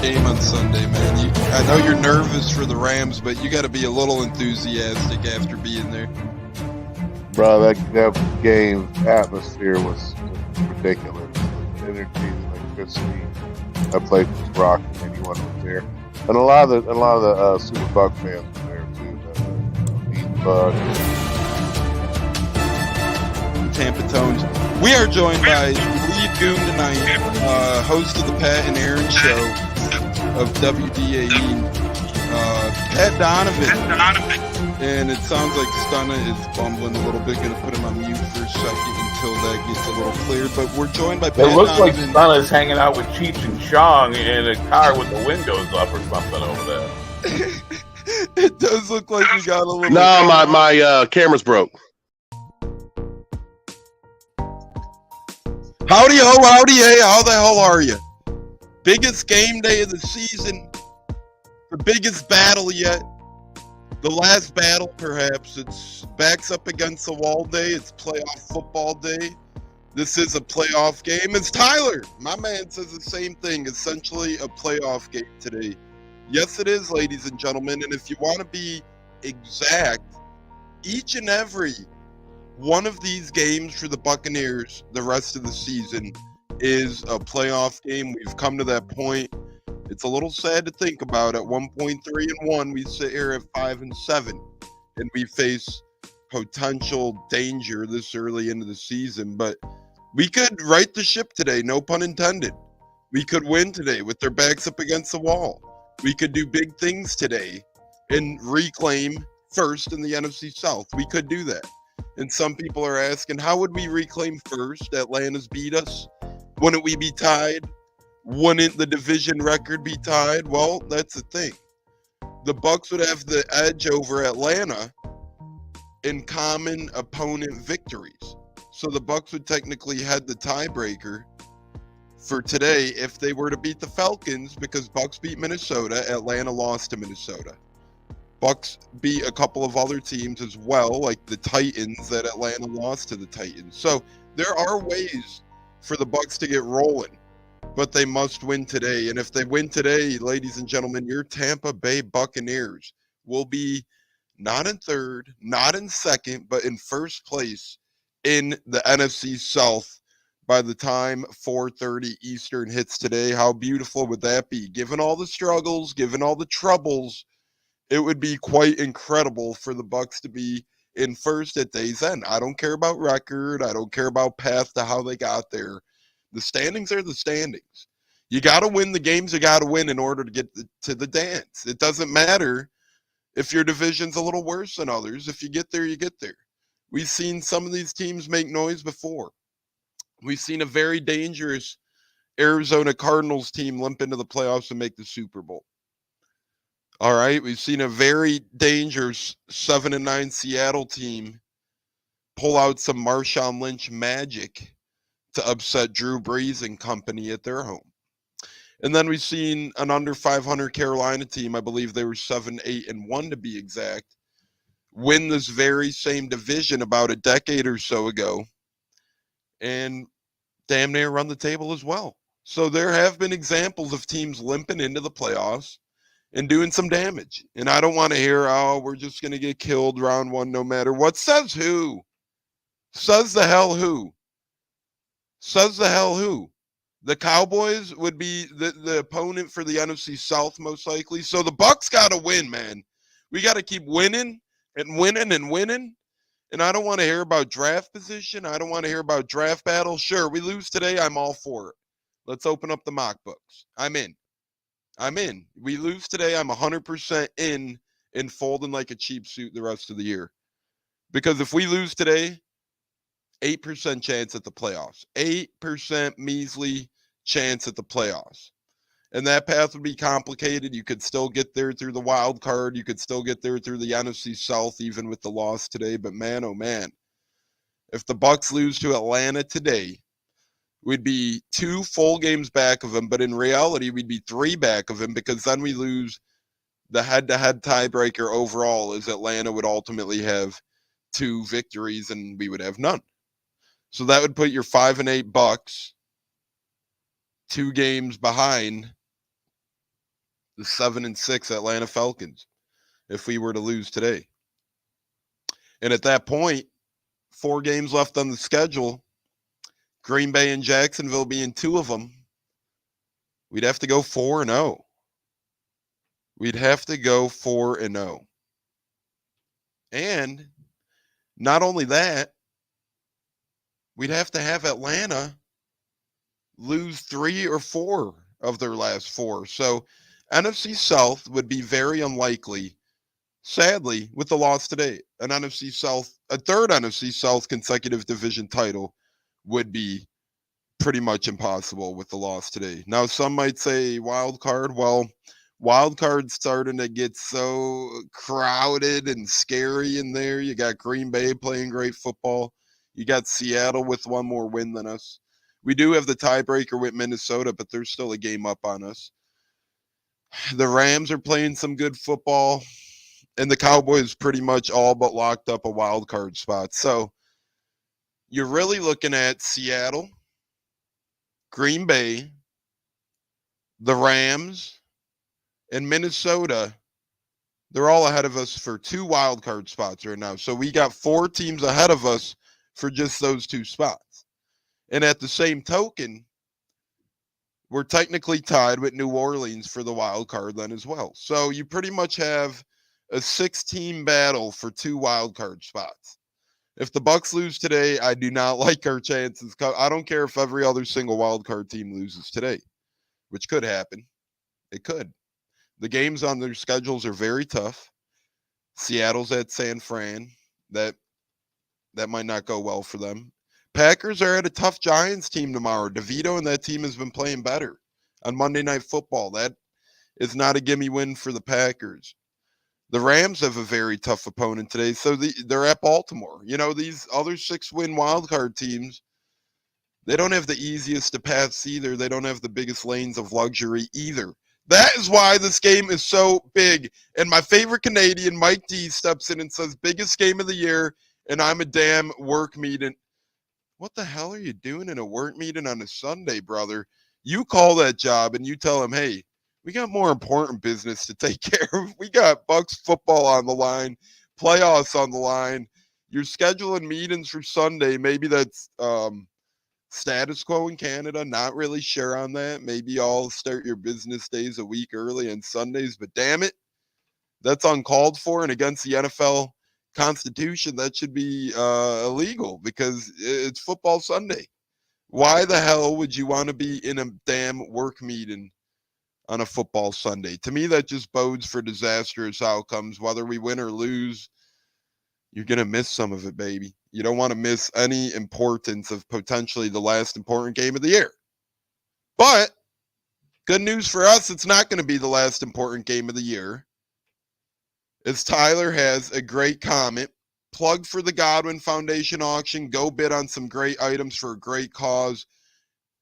game on Sunday, man. I know you're nervous for the Rams, but you got to be a little enthusiastic after being there. Bro, that game atmosphere was ridiculous. The energy, the electricity. That place was rocking. Anyone was there, and a lot of the Super Buck fans were there too. The Bucs. Tampa Tones. We are joined by lead goon tonight, host of the Pat and Aaron show of WDAE, Pat Donovan. And it sounds like Stunna is bumbling a little bit. Going to put him on mute for a second until that gets a little clear. But we're joined by Pat Donovan. It looks like Stunna's hanging out with Cheech and Chong in a car with the windows up or something over there. It does look like we got a little... No, my camera's broke. Howdy ho, howdy hey, how the hell are you? Biggest game day of the season, the biggest battle yet, the last battle perhaps. It's backs up against the wall day, it's playoff football day. This is a playoff game. It's Tyler, my man, says the same thing, essentially a playoff game today. Yes, it is, ladies and gentlemen, and if you want to be exact, each and every one of these games for the Buccaneers the rest of the season is a playoff game. We've come to that point. It's a little sad to think about. At 1.3-1, we sit here at 5-7, and we face potential danger this early into the season. But we could right the ship today, no pun intended. We could win today with their backs up against the wall. We could do big things today and reclaim first in the NFC South. We could do that. And some people are asking, how would we reclaim first? Atlanta's beat us. Wouldn't we be tied? Wouldn't the division record be tied? Well, that's the thing. The Bucs would have the edge over Atlanta in common opponent victories. So the Bucs would technically head the tiebreaker for today if they were to beat the Falcons, because Bucs beat Minnesota, Atlanta lost to Minnesota. Bucs beat a couple of other teams as well, like the Titans, that Atlanta lost to the Titans. So there are ways for the Bucs to get rolling, but they must win today. And if they win today, ladies and gentlemen, your Tampa Bay Buccaneers will be not in third, not in second, but in first place in the NFC South by the time 4:30 Eastern hits today. How beautiful would that be? Given all the struggles, given all the troubles, it would be quite incredible for the Bucs to be in first at day's end. I don't care about record. I don't care about path to how they got there. The standings are the standings. You got to win the games you got to win in order to get to the dance. It doesn't matter if your division's a little worse than others. If you get there, you get there. We've seen some of these teams make noise before. We've seen a very dangerous Arizona Cardinals team limp into the playoffs and make the Super Bowl. All right, we've seen a very dangerous 7-9 Seattle team pull out some Marshawn Lynch magic to upset Drew Brees and company at their home. And then we've seen an under 500 Carolina team, I believe they were 7-8-1 to be exact, win this very same division about a decade or so ago and damn near run the table as well. So there have been examples of teams limping into the playoffs and doing some damage. And I don't want to hear, oh, we're just going to get killed round one no matter what. Says who? Says the hell who? Says the hell who? The Cowboys would be the opponent for the NFC South most likely. So the Bucs got to win, man. We got to keep winning and winning and winning. And I don't want to hear about draft position. I don't want to hear about draft battle. Sure, we lose today. I'm all for it. Let's open up the mock books. I'm in. We lose today. I'm 100% in and folding like a cheap suit the rest of the year. Because if we lose today, 8% chance at the playoffs. 8% measly chance at the playoffs. And that path would be complicated. You could still get there through the wild card. You could still get there through the NFC South, even with the loss today. But man, oh man, if the Bucs lose to Atlanta today, we'd be 2 full games back of him, but in reality, we'd be 3 back of him, because then we lose the head-to-head tiebreaker overall, as Atlanta would ultimately have 2 victories and we would have none. So that would put your 5-8 Bucs 2 games behind the 7-6 Atlanta Falcons if we were to lose today. And at that point, 4 games left on the schedule, Green Bay and Jacksonville being 2 of them, we'd have to go 4-0. We'd have to go 4-0. And not only that, we'd have to have Atlanta lose 3 or 4 of their last 4. So NFC South would be very unlikely, sadly, with the loss today. A third NFC South consecutive division title would be pretty much impossible with the loss today. Now, some might say wild card. Well, wild card's starting to get so crowded and scary in there. You got Green Bay playing great football. You got Seattle with 1 more win than us. We do have the tiebreaker with Minnesota, but they're still a game up on us. The Rams are playing some good football, and the Cowboys pretty much all but locked up a wild card spot. So you're really looking at Seattle, Green Bay, the Rams, and Minnesota. They're all ahead of us for 2 wild card spots right now. So we got 4 teams ahead of us for just those 2 spots. And at the same token, we're technically tied with New Orleans for the wild card then as well. So you pretty much have a 6-team battle for 2 wild card spots. If the Bucs lose today, I do not like our chances. I don't care if every other single wild card team loses today, which could happen. It could. The games on their schedules are very tough. Seattle's at San Fran. That might not go well for them. Packers are at a tough Giants team tomorrow. DeVito and that team has been playing better on Monday Night Football. That is not a gimme win for the Packers. The Rams have a very tough opponent today, so they're at Baltimore. You know, these other 6-win wildcard teams, they don't have the easiest to pass either. They don't have the biggest lanes of luxury either. That is why this game is so big. And my favorite Canadian, Mike D, steps in and says, biggest game of the year, and I'm a damn work meeting. What the hell are you doing in a work meeting on a Sunday, brother? You call that job and you tell them, hey, we got more important business to take care of. We got Bucs football on the line, playoffs on the line. You're scheduling meetings for Sunday. Maybe that's status quo in Canada. Not really sure on that. Maybe y'all start your business days a week early on Sundays, but damn it, that's uncalled for and against the NFL Constitution. That should be illegal because it's football Sunday. Why the hell would you want to be in a damn work meeting on a football Sunday? To me, that just bodes for disastrous outcomes. Whether we win or lose, you're going to miss some of it, baby. You don't want to miss any importance of potentially the last important game of the year. But good news for us, it's not going to be the last important game of the year. As Tyler has a great comment, plug for the Godwin Foundation auction. Go bid on some great items for a great cause.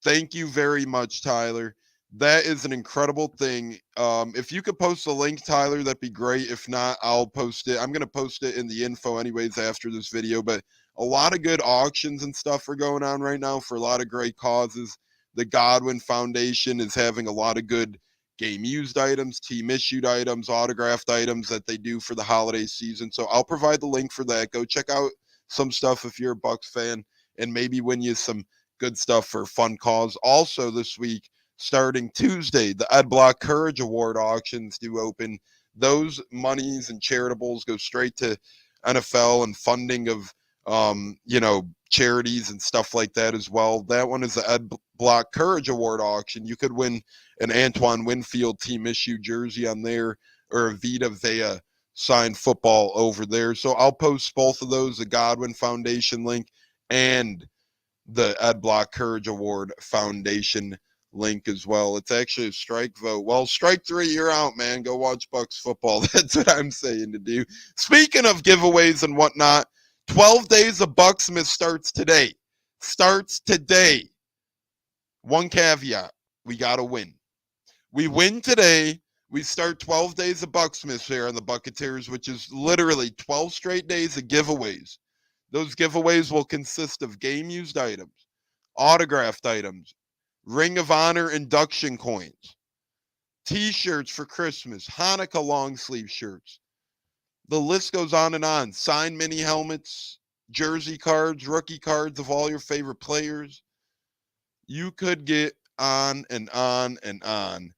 Thank you very much, Tyler. That is an incredible thing. If you could post a link, Tyler, that'd be great. If not, I'll post it. I'm going to post it in the info anyways after this video. But a lot of good auctions and stuff are going on right now for a lot of great causes. The Godwin Foundation is having a lot of good game used items, team issued items, autographed items that they do for the holiday season. So I'll provide the link for that. Go check out some stuff if you're a Bucs fan and maybe win you some good stuff for a fun cause. Also this week, starting Tuesday, the Ed Block Courage Award auctions do open. Those monies and charitables go straight to NFL and funding of, charities and stuff like that as well. That one is the Ed Block Courage Award auction. You could win an Antoine Winfield team issue jersey on there or a Vita Vea signed football over there. So I'll post both of those, the Godwin Foundation link and the Ed Block Courage Award Foundation link as well. It's actually a strike vote. Well, strike 3, you're out, man. Go watch Bucs football. That's what I'm saying to do. Speaking of giveaways and whatnot, 12 days of Bucksmith starts today. Starts today. One caveat. We got to win. We win today. We start 12 days of Bucksmith here on the Buccateers, which is literally 12 straight days of giveaways. Those giveaways will consist of game-used items, autographed items, Ring of Honor induction coins, T-shirts for Christmas, Hanukkah long sleeve shirts. The list goes on and on. Signed mini helmets, jersey cards, rookie cards of all your favorite players. You could get on and on and on.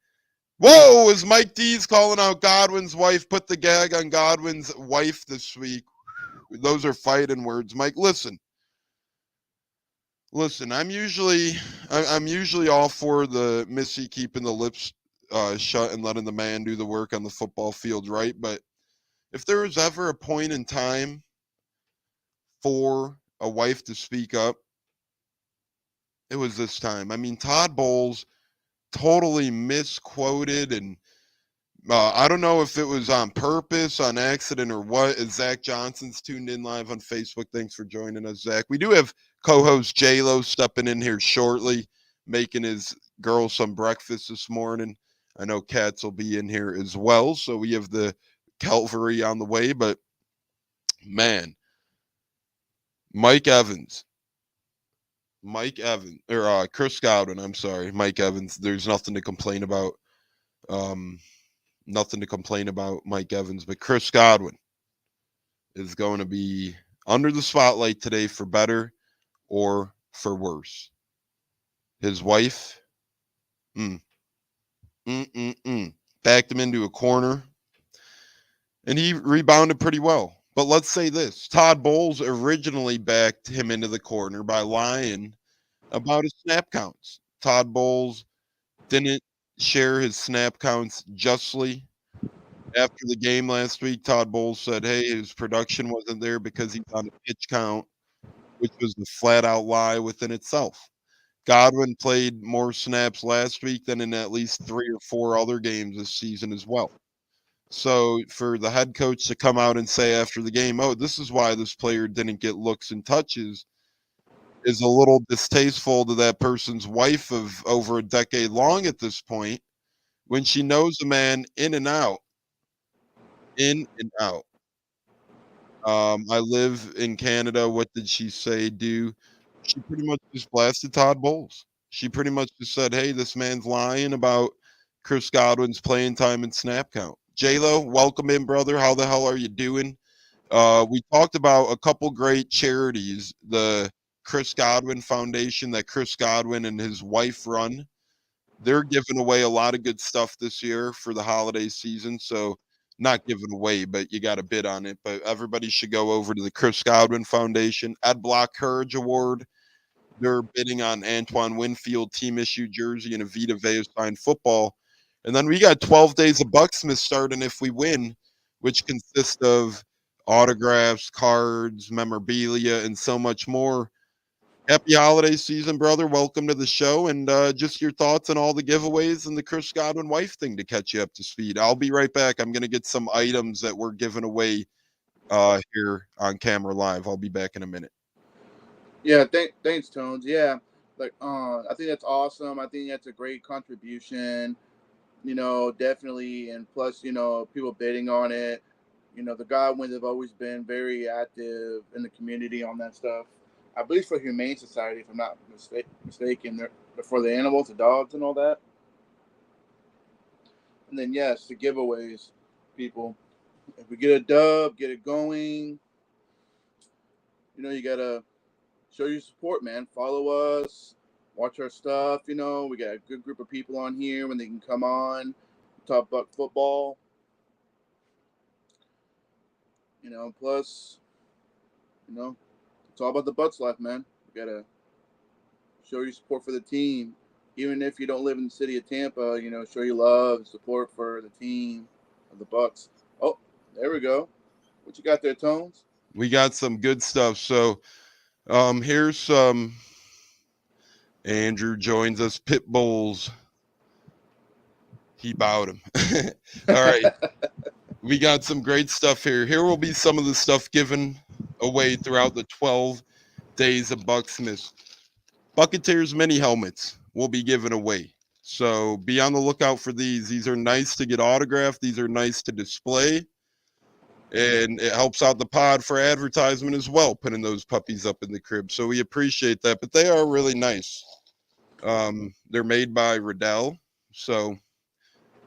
Whoa, is Mike D's calling out Godwin's wife? Put the gag on Godwin's wife this week. Those are fighting words. Mike, listen. I'm usually all for the Missy keeping the lips shut and letting the man do the work on the football field, right? But if there was ever a point in time for a wife to speak up, it was this time. I mean, Todd Bowles totally misquoted, and I don't know if it was on purpose, on accident, or what. As Zach Johnson's tuned in live on Facebook. Thanks for joining us, Zach. We do have co-host J-Lo stepping in here shortly, making his girl some breakfast this morning. I know Katz will be in here as well, so we have the Calvary on the way. But, man, Chris Godwin, I'm sorry, Mike Evans. There's nothing to complain about. Nothing to complain about Mike Evans, but Chris Godwin is going to be under the spotlight today for better or for worse. His wife, backed him into a corner, and he rebounded pretty well. But let's say this, Todd Bowles originally backed him into the corner by lying about his snap counts. Todd Bowles didn't share his snap counts justly. After the game last week, Todd Bowles said, hey, his production wasn't there because he's on a pitch count, which was a flat-out lie within itself. Godwin played more snaps last week than in at least 3 or 4 other games this season as well. So for the head coach to come out and say after the game, oh, this is why this player didn't get looks and touches, is a little distasteful to that person's wife of over a decade long at this point, when she knows the man in and out. I live in Canada. What did she say? She pretty much just blasted Todd Bowles. She pretty much just said, hey, this man's lying about Chris Godwin's playing time and snap count. J-Lo, welcome in, brother. How the hell are you doing? We talked about a couple great charities, the Chris Godwin Foundation that Chris Godwin and his wife run. They're giving away a lot of good stuff this year for the holiday season. So not giving away, but you got to bid on it. But everybody should go over to the Chris Godwin Foundation. Ed Block Courage Award. They're bidding on Antoine Winfield team issue jersey and a Vita Vea signed football. And then we got 12 days of Bucksmith starting if we win, which consists of autographs, cards, memorabilia, and so much more. Happy holiday season, brother. Welcome to the show. And just your thoughts on all the giveaways and the Chris Godwin wife thing to catch you up to speed. I'll be right back. I'm going to get some items that we're giving away here on camera live. I'll be back in a minute. Yeah, thanks, Tones. Yeah, I think that's awesome. I think that's a great contribution. Definitely, and plus, people bidding on it. The Godwins have always been very active in the community on that stuff. I believe for Humane Society, if I'm not mistaken, they're for the animals, the dogs, and all that. And then yes, the giveaways, people. If we get a dub, get it going. You gotta show your support, man. Follow us, watch our stuff. We got a good group of people on here when they can come on, talk Buck football. Plus, it's all about the Bucs life, man. We gotta show your support for the team, even if you don't live in the city of Tampa. Show your love and support for the team of the Bucs. Oh, there we go. What you got there, Tones? We got some good stuff. So, here's some. Andrew joins us. Pit Bulls. He bowed him. All right. We got some great stuff here. Here will be some of the stuff given away throughout the 12 days of Bucksmith. Buccateers mini helmets will be given away. So be on the lookout for these. These are nice to get autographed. These are nice to display. And it helps out the pod for advertisement as well, putting those puppies up in the crib. So we appreciate that. But they are really nice. They're made by Riddell. So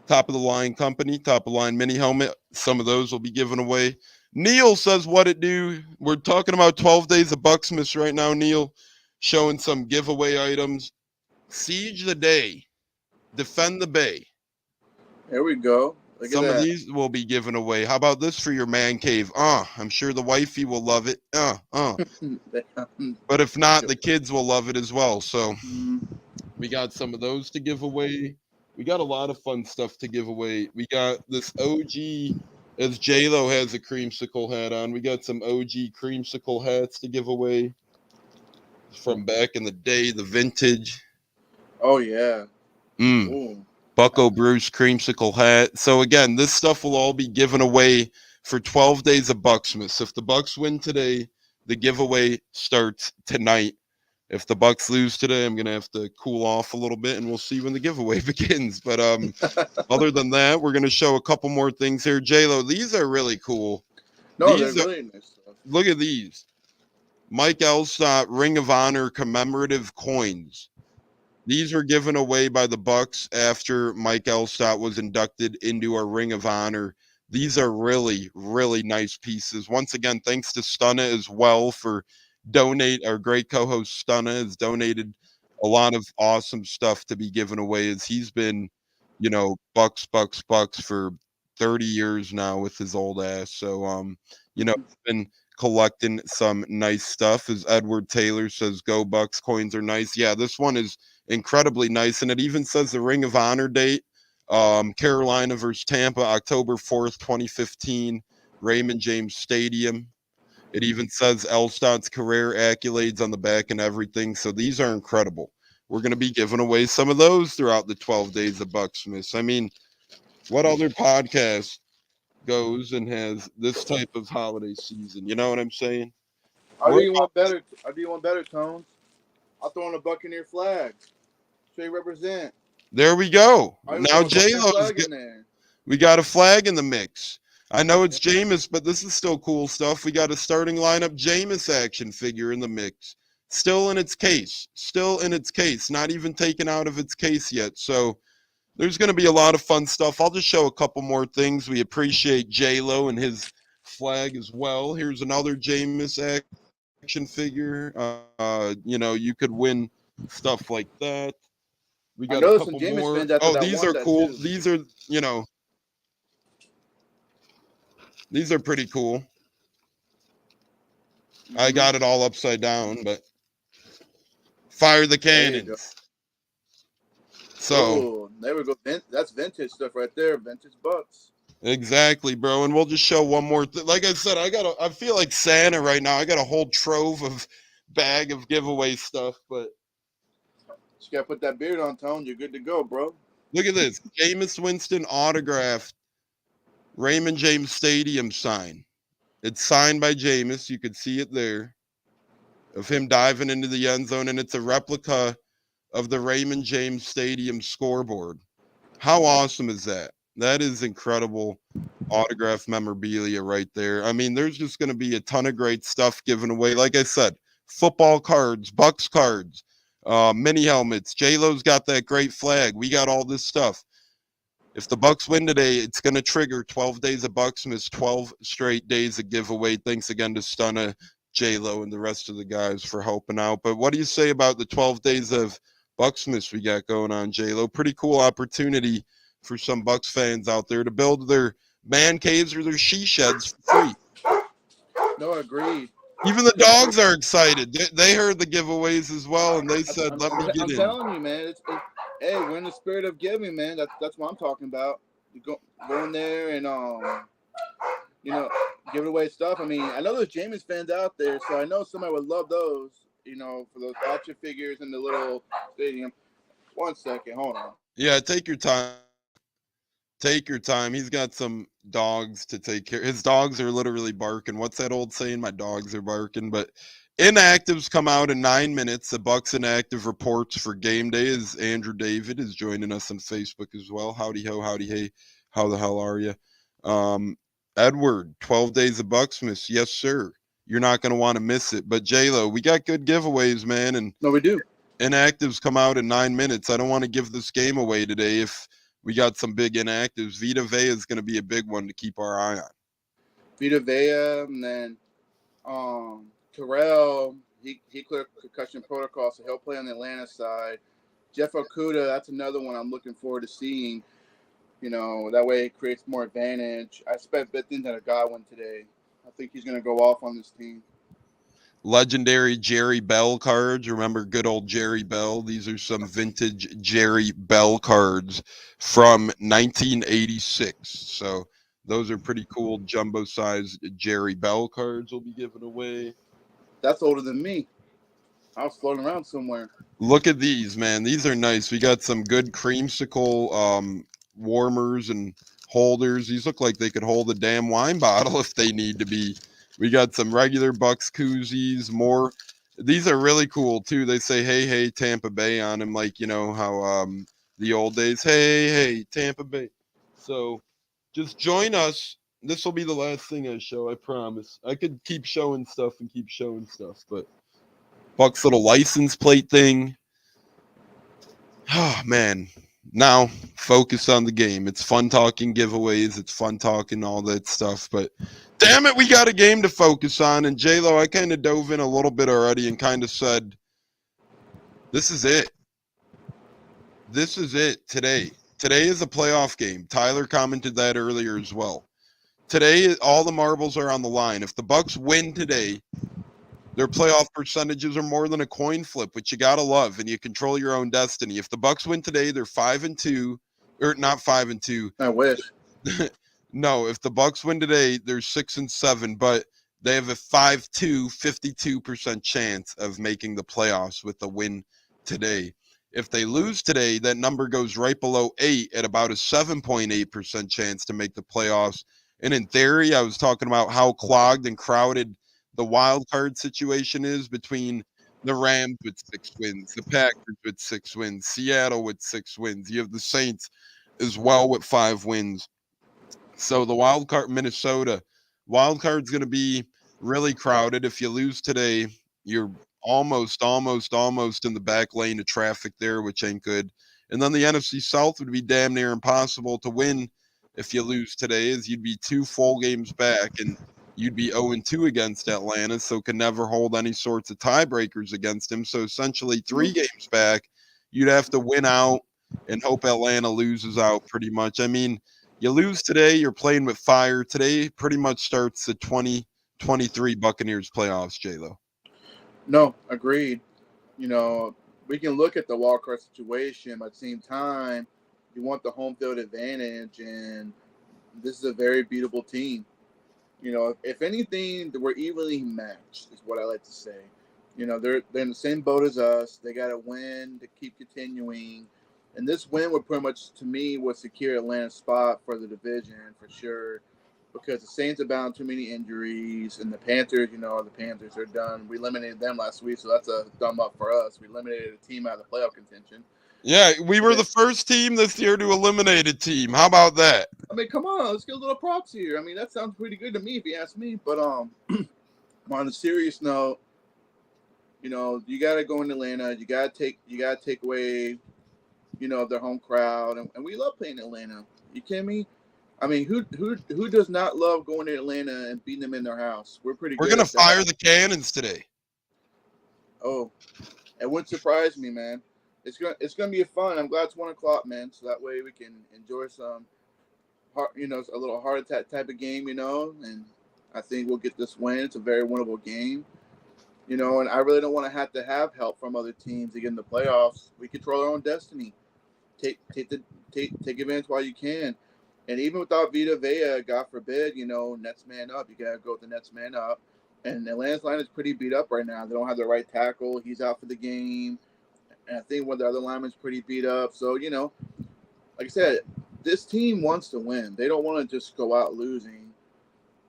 top of the line company, top of the line mini helmet. Some of those will be given away. Neil says, what it do? We're talking about 12 days of Bucksmith right now, Neil, showing some giveaway items. Siege the day. Defend the bay. There we go. Look Some at of that. these will be given away. How about this for your man cave? I'm sure the wifey will love it. But if not, the kids will love it as well. So we got some of those to give away. We got a lot of fun stuff to give away. We got this OG, as J-Lo has a creamsicle hat on. We got some OG creamsicle hats to give away from back in the day, the vintage. Oh yeah. Ooh. Bucko Bruce creamsicle hat. So again, this stuff will all be given away for 12 days of Bucksmith. If the Bucks win today, the giveaway starts tonight. If the Bucks lose today, I'm gonna have to cool off a little bit, and we'll see when the giveaway begins. But other than that, we're gonna show a couple more things here. J-Lo, these are really cool. No, these they're really nice stuff. Look at these. Mike Elstott Ring of Honor commemorative coins. These were given away by the Bucks after Mike Elstott was inducted into our Ring of Honor. These are really, really nice pieces. Once again, thanks to Stunna as well for donate. Our great co-host Stunna has donated a lot of awesome stuff to be given away, as he's been, Bucks for 30 years now with his old ass. So, been collecting some nice stuff. As Edward Taylor says, go Bucks, coins are nice. Yeah, this one is incredibly nice, and it even says the Ring of Honor date, Carolina versus Tampa, October 4th, 2015, Raymond James Stadium. It even says Elstott's career accolades on the back and everything. So these are incredible. We're going to be giving away some of those throughout the 12 days of Bucksmith. I mean, what other podcast goes and has this type of holiday season? You know what I'm saying? I do you want better, Tones? I'll throw in a Buccaneer flag. So you represent. There we go. Now J-Lo's we got a flag in the mix. I know it's Jameis, but this is still cool stuff. We got a starting lineup Jameis action figure in the mix. Still in its case. Not even taken out of its case yet. So there's going to be a lot of fun stuff. I'll just show a couple more things. We appreciate J-Lo and his flag as well. Here's another Jameis action figure. You could win stuff like that. We got a couple more. These are cool. These are, these are pretty cool. I got it all upside down, but fire the cannons. So there we go. That's vintage stuff right there. Vintage Bucks. Exactly, bro. And we'll just show one more thing. Like I said, I feel like Santa right now. I got a whole trove of bag of giveaway stuff, but just gotta put that beard on, Tone. You're good to go, bro. Look at this. Jameis Winston autographed Raymond James Stadium sign. It's signed by Jameis. You could see it there of him diving into the end zone, and it's a replica of the Raymond James Stadium scoreboard. How awesome is that? That is incredible autograph memorabilia right there. I mean, there's just going to be a ton of great stuff given away. Like I said, football cards, Bucks cards, mini helmets. J-Lo's got that great flag. We got all this stuff. If the Bucks win today, it's going to trigger 12 days of Bucksmith, 12 straight days of giveaway. Thanks again to Stunna, J-Lo, and the rest of the guys for helping out. But what do you say about the 12 days of Bucksmith we got going on, J-Lo? Pretty cool opportunity for some Bucks fans out there to build their man caves or their she sheds for free. No, agreed. Even the dogs are excited. They heard the giveaways as well, and they said, "Let me get in." I'm telling you, man. Hey, we're in the spirit of giving, man. That's what I'm talking about. You go in there and give away stuff. I mean, I know there's Jameis fans out there, so I know somebody would love those. For those action figures in the little stadium. 1 second, hold on. Yeah, take your time. Take your time. He's got some dogs to take care. His dogs are literally barking. What's that old saying? My dogs are barking. But inactives come out in 9 minutes. The Bucks inactive reports for game day is Andrew David is joining us on Facebook as well. Howdy ho, howdy hey. How the hell are you? Edward, 12 days of Bucksmith. Yes, sir. You're not going to want to miss it. But J-Lo, we got good giveaways, man. And no, we do. Inactives come out in 9 minutes. I don't want to give this game away today if we got some big inactives. Vita Vea is going to be a big one to keep our eye on. Vita Vea, and then Terrell, he cleared concussion protocol, so he'll play on the Atlanta side. Jeff Okuda, that's another one I'm looking forward to seeing. That way it creates more advantage. I expect Bethune to Godwin today. I think he's going to go off on this team. Legendary Jerry Bell cards. Remember good old Jerry Bell? These are some vintage Jerry Bell cards from 1986. So those are pretty cool jumbo-sized Jerry Bell cards will be given away. That's older than me. I was floating around somewhere. Look at these, man. These are nice. We got some good creamsicle warmers and holders. These look like they could hold a damn wine bottle if they need to be. We got some regular Bucs koozies, more. These are really cool, too. They say, hey, Tampa Bay on them, like, how the old days, hey, Tampa Bay. So just join us. This will be the last thing I show, I promise. I could keep showing stuff, but Bucs little license plate thing. Oh, man. Now, focus on the game. It's fun talking giveaways. It's fun talking all that stuff. But, damn it, we got a game to focus on. And, J-Lo, I kind of dove in a little bit already and kind of said, this is it. This is it today. Today is a playoff game. Tyler commented that earlier as well. Today, all the marbles are on the line. If the Bucs win today, their playoff percentages are more than a coin flip, which you gotta love, and you control your own destiny. If the Bucs win today, they're 5-2, or not 5-2. I wish. No, if the Bucs win today, they're 6-7, but they have a 5-2, 52% chance of making the playoffs with the win today. If they lose today, that number goes right below 8 at about a 7.8% chance to make the playoffs. And in theory, I was talking about how clogged and crowded the wild card situation is between the Rams with 6 wins, the Packers with 6 wins, Seattle with 6 wins. You have the Saints as well with 5 wins. So the wild card, Minnesota, wild card's going to be really crowded. If you lose today, you're almost in the back lane of traffic there, which ain't good. And then the NFC South would be damn near impossible to win if you lose today, as you'd be 2 full games back, and you'd be 0-2 against Atlanta, so can never hold any sorts of tiebreakers against him. So essentially 3 games back, you'd have to win out and hope Atlanta loses out pretty much. I mean, you lose today, you're playing with fire. Today pretty much starts the 2023 Buccaneers playoffs, J-Lo. No, agreed. We can look at the wild card situation, but at the same time, you want the home field advantage, and this is a very beatable team. If anything, we're evenly matched, is what I like to say. They're in the same boat as us. They got to win to keep continuing. And this win would pretty much, to me, would secure Atlanta's spot for the division for sure, because the Saints are bound too many injuries, and the Panthers, the Panthers are done. We eliminated them last week, so that's a thumb up for us. We eliminated a team out of the playoff contention. Yeah, we were the first team this year to eliminate a team. How about that? I mean, come on, let's get a little props here. I mean, that sounds pretty good to me, if you ask me. But on a serious note, you got to go in Atlanta. You got to take away, their home crowd, and we love playing Atlanta. You kidding me? I mean, who does not love going to Atlanta and beating them in their house? We're pretty. We're gonna fire the cannons today. Oh, it wouldn't surprise me, man. It's gonna be fun. I'm glad it's 1:00, man. So that way we can enjoy some, a little heart attack type of game, And I think we'll get this win. It's a very winnable game, And I really don't want to have help from other teams to get in the playoffs. We control our own destiny. Take advantage while you can, and even without Vita Vea, God forbid, Nets man up. You gotta go with the Nets man up, and Atlanta's line is pretty beat up right now. They don't have the right tackle. He's out for the game. And I think one of the other linemen's pretty beat up. So, like I said, this team wants to win. They don't want to just go out losing.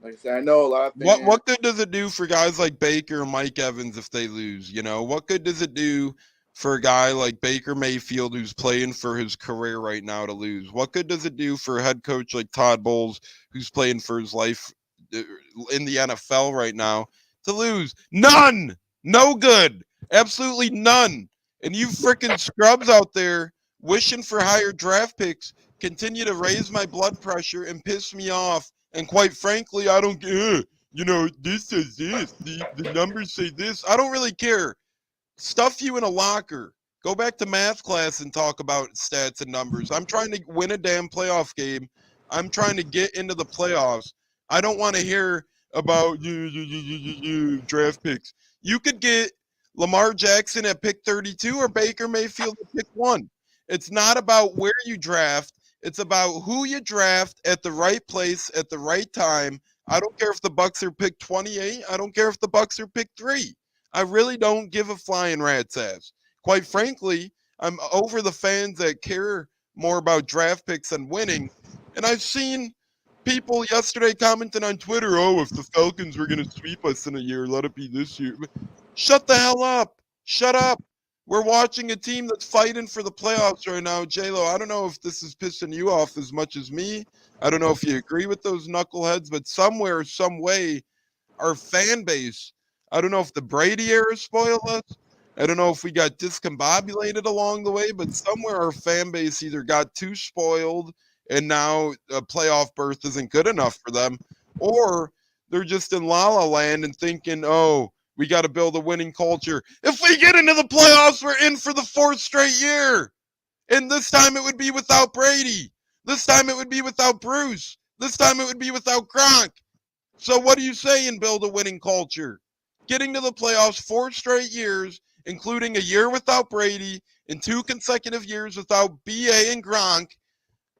Like I said, I know a lot of things. What good does it do for guys like Baker and Mike Evans if they lose? What good does it do for a guy like Baker Mayfield who's playing for his career right now to lose? What good does it do for a head coach like Todd Bowles who's playing for his life in the NFL right now to lose? None! No good! Absolutely none! And you freaking scrubs out there wishing for higher draft picks, continue to raise my blood pressure and piss me off. And quite frankly, I don't care. This says this. The numbers say this. I don't really care. Stuff you in a locker. Go back to math class and talk about stats and numbers. I'm trying to win a damn playoff game. I'm trying to get into the playoffs. I don't want to hear about draft picks. You could get Lamar Jackson at pick 32 or Baker Mayfield at pick 1. It's not about where you draft. It's about who you draft at the right place at the right time. I don't care if the Bucs are pick 28. I don't care if the Bucs are pick 3. I really don't give a flying rat's ass. Quite frankly, I'm over the fans that care more about draft picks than winning. And I've seen people yesterday commenting on Twitter, oh, if the Falcons were going to sweep us in a year, let it be this year. Shut the hell up. Shut up. We're watching a team that's fighting for the playoffs right now. J-Lo, I don't know if this is pissing you off as much as me. I don't know if you agree with those knuckleheads, but somewhere, some way, our fan base, I don't know if the Brady era spoiled us. I don't know if we got discombobulated along the way, but somewhere our fan base either got too spoiled and now a playoff berth isn't good enough for them, or they're just in la la land and thinking, oh, we got to build a winning culture. If we get into the playoffs, we're in for the 4th straight year. And this time it would be without Brady. This time it would be without Bruce. This time it would be without Gronk. So what do you say in build a winning culture? Getting to the playoffs 4 straight years, including a year without Brady and 2 consecutive years without BA and Gronk.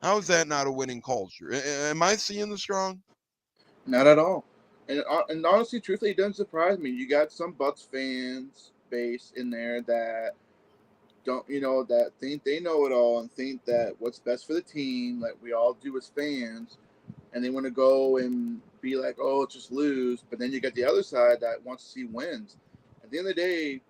How is that not a winning culture? Am I seeing this wrong? Not at all. And honestly, truthfully, it doesn't surprise me. You got some Bucs fans base in there that don't, that think they know it all and think that what's best for the team, like we all do as fans, and they want to go and be like, oh, just lose. But then you got the other side that wants to see wins. At the end of the day,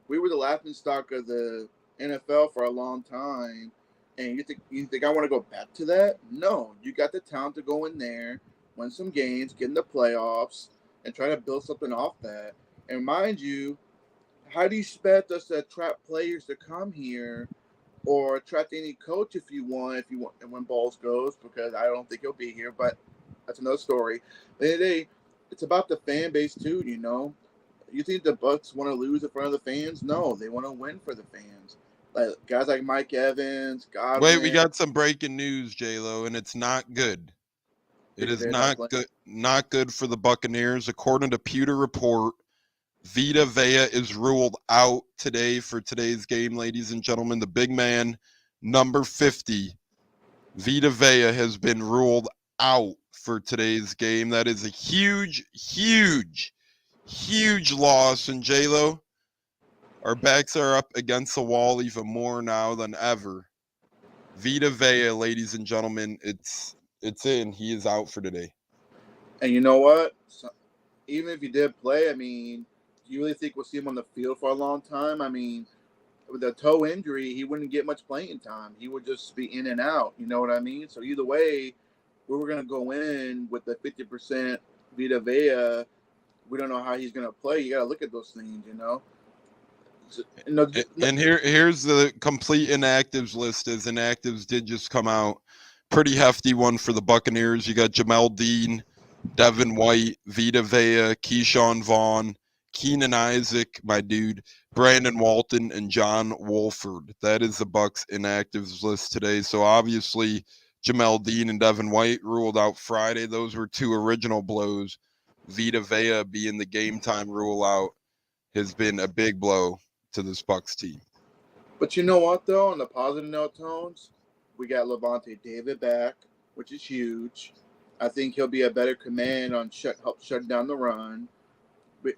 we were the laughingstock of the NFL for a long time. And you think I want to go back to that? No. You got the talent to go in there, win some games, get in the playoffs, and try to build something off that. And mind you, how do you expect us to attract players to come here or attract any coach if you want, and when Balls goes, because I don't think he'll be here, but that's another story. At the end of the day, it's about the fan base too, You think the Bucs want to lose in front of the fans? No, they want to win for the fans. Like guys like Mike Evans, Godwin. Wait, we got some breaking news, J-Lo, and it's not good. It is not good. Not good for the Buccaneers. According to Pewter Report, Vita Vea is ruled out today for today's game, ladies and gentlemen. The big man, number 50, Vita Vea, has been ruled out for today's game. That is a huge, huge, huge loss. And J-Lo, our backs are up against the wall even more now than ever. Vita Vea, ladies and gentlemen, it's in. He is out for today. And you know what? So, even if he did play, do you really think we'll see him on the field for a long time? With a toe injury, he wouldn't get much playing time. He would just be in and out. You know what I mean? So either way, we were going to go in with the 50% Vita Vea. We don't know how he's going to play. You got to look at those things, And here's the complete inactives list, as inactives did just come out. Pretty hefty one for the Buccaneers. You got Jamel Dean, Devin White, Vita Vea, Keyshawn Vaughn, Keenan Isaac, my dude, Brandon Walton, and John Wolford. That is the Bucs inactives list today. So obviously Jamel Dean and Devin White ruled out Friday. Those were 2 original blows. Vita Vea being the game time rule out has been a big blow to this Bucs team. But you know what, though? On the positive note, Tones, we got Levante David back, which is huge. I think he'll be a better command on help shutting down the run.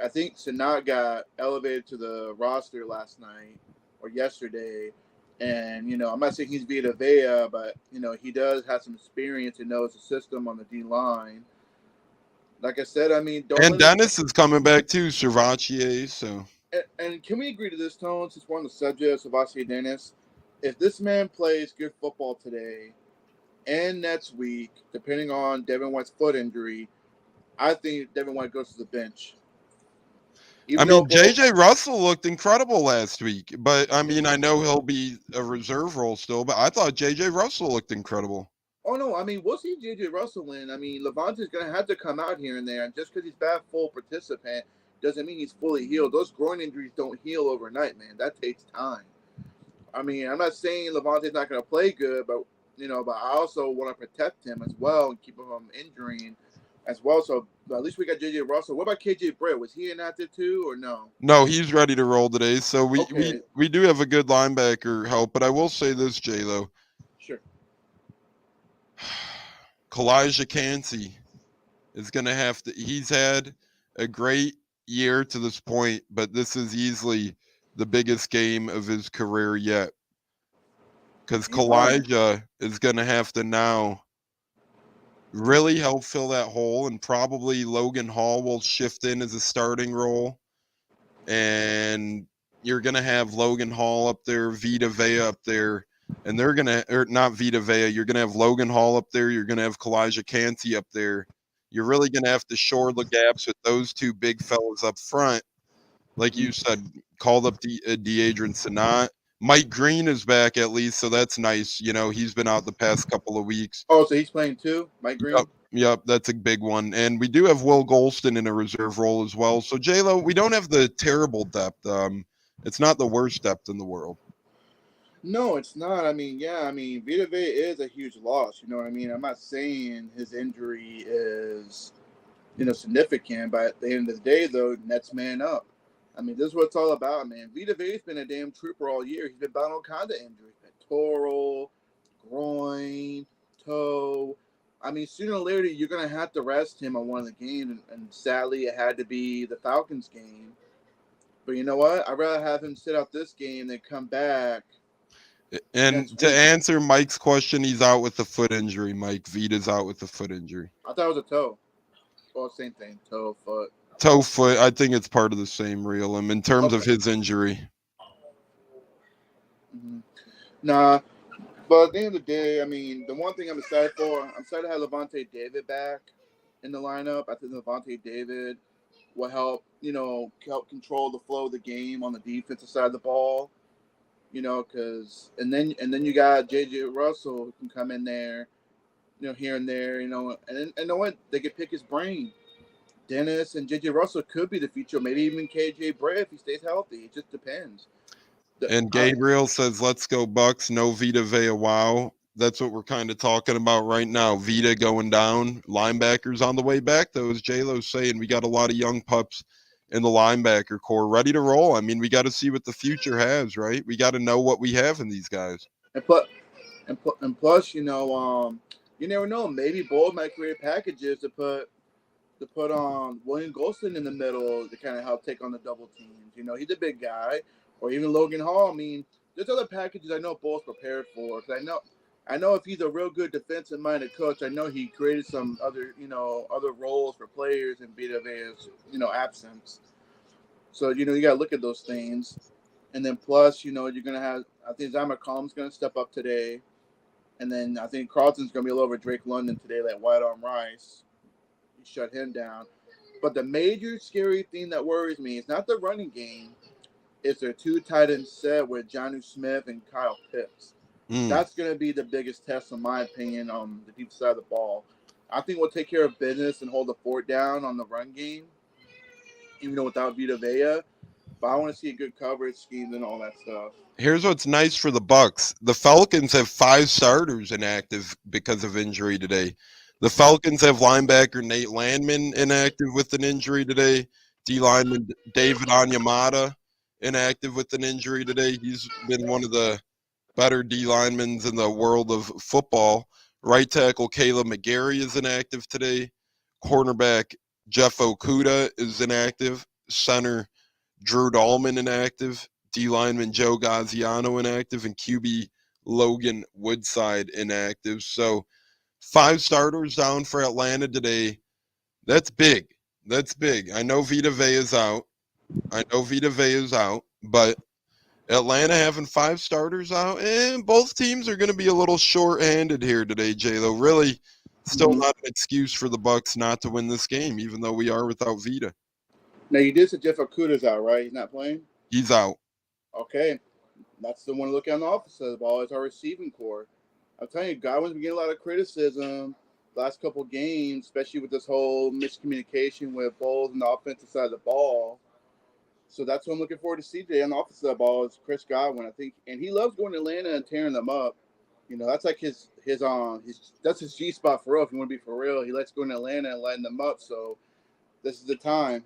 I think Sanat got elevated to the roster last night or yesterday. And, I'm not saying he's Vita Vea, but, he does have some experience and knows the system on the D-line. Like I said, And Dennis is coming back too, Servachier, so. And can we agree to this, Tone, since we're on the subject of Servachier Dennis? If this man plays good football today and next week, depending on Devin White's foot injury, I think Devin White goes to the bench. I Even though mean, both. J.J. Russell looked incredible last week, but I mean, I know he'll be a reserve role still, but I thought J.J. Russell looked incredible. Oh no, I mean we'll see JJ Russell win. I mean Levante's gonna have to come out here and there, and just because he's back full participant doesn't mean he's fully healed. Those groin injuries don't heal overnight, man. That takes time. I mean, I'm not saying Levante's not gonna play good, but but I also want to protect him as well and keep him from injuring as well. So at least we got JJ Russell. What about KJ Britt? Was he inactive too, or no? No, he's ready to roll today, so we Okay, we do have a good linebacker help, but I will say this, J-Lo. sure. Kalijah Cansey is going to have to. He's had a great year to this point, but this is easily the biggest game of his career yet. Because Kalijah is going to have to now really help fill that hole, and probably Logan Hall will shift in as a starting role. And you're going to have Logan Hall up there, Vita Vea up there, and they're going to, or not Vita Vea, you're going to have Logan Hall up there, you're going to have Kalijah Cansey up there. You're really going to have to shore the gaps with those two big fellas up front. Like you said, called up Deadrian Sanat. Mike Green is back at least, so that's nice. He's been out the past couple of weeks. Oh, so he's playing too, Mike Green? Yep, that's a big one. And we do have Will Golston in a reserve role as well. So, J-Lo, we don't have the terrible depth. It's not the worst depth in the world. No, it's not. I mean, Vita Vea is a huge loss. You know what I mean? I'm not saying his injury is, significant, but at the end of the day, though, Nets man up. I mean, this is what it's all about, man. Vita Vea's been a damn trooper all year. He's been battling all kinds of injuries. Pectoral, groin, toe. I mean, sooner or later, you're going to have to rest him on one of the games, and sadly, it had to be the Falcons game. But you know what? I'd rather have him sit out this game than come back. And to answer Mike's question, he's out with the foot injury, Mike. Vita's out with the foot injury. I thought it was a toe. Well, same thing. Toe, foot. Toe, foot. I think it's part of the same reel. In terms of his injury. Mm-hmm. Nah. But at the end of the day, I mean, the one thing I'm excited for, I'm excited to have Levante David back in the lineup. I think Levante David will help, help control the flow of the game on the defensive side of the ball. Because and then you got J.J. Russell who can come in there, here and there, and you know what? They could pick his brain. Dennis and J.J. Russell could be the future, maybe even K.J. Britt if he stays healthy. It just depends. And Gabriel says, let's go Bucks. No Vita Vea. Wow. That's what we're kind of talking about right now. Vita going down. Linebackers on the way back, though, as J-Lo's saying. We got a lot of young pups in the linebacker core ready to roll. I mean, we got to see what the future has, right? We got to know what we have in these guys. And plus, you never know. Maybe Bold might create packages to put William Golston in the middle to kind of help take on the double teams. He's a big guy. Or even Logan Hall. I mean, there's other packages I know Bull's prepared for. Because I know if he's a real good defensive-minded coach, I know he created some other roles for players in Vita Vea's, absence. So, you got to look at those things. And then plus, you're going to have, I think Zach McCollum's going to step up today. And then I think Carlton's going to be all over Drake London today, like White Arm Rice. You shut him down. But the major scary thing that worries me is not the running game. It's their two tight end set with Jonnu Smith and Kyle Pitts. That's going to be the biggest test, in my opinion, on the deep side of the ball. I think we'll take care of business and hold the fort down on the run game, even though without Vita Vea. But I want to see a good coverage scheme and all that stuff. Here's what's nice for the Bucs. The Falcons have 5 starters inactive because of injury today. The Falcons have linebacker Nate Landman inactive with an injury today. D lineman David Onyemata inactive with an injury today. He's been one of the better D linemen in the world of football. Right tackle Kayla McGarry is inactive today. Cornerback Jeff Okuda is inactive. Center Drew Dahlman inactive. D lineman Joe Gaziano inactive. And QB Logan Woodside inactive. So 5 starters down for Atlanta today. That's big. That's big. I know Vita Vea is out. But Atlanta having 5 starters out, and both teams are going to be a little short-handed here today, J-Lo. Really, still not an excuse for the Bucs not to win this game, even though we are without Vita. Now you did suggest Okuda's out, right? He's not playing. He's out. Okay, that's the one to look at on the offensive side of the ball. Is our receiving core. I'm telling you, Godwin's been getting a lot of criticism the last couple of games, especially with this whole miscommunication with Bowles and the offensive side of the ball. So that's what I'm looking forward to see today on the offensive side of the ball is Chris Godwin. I think, and he loves going to Atlanta and tearing them up. That's like his that's his G spot for real. If you want to be for real, he likes going to Atlanta and lighting them up. So this is the time.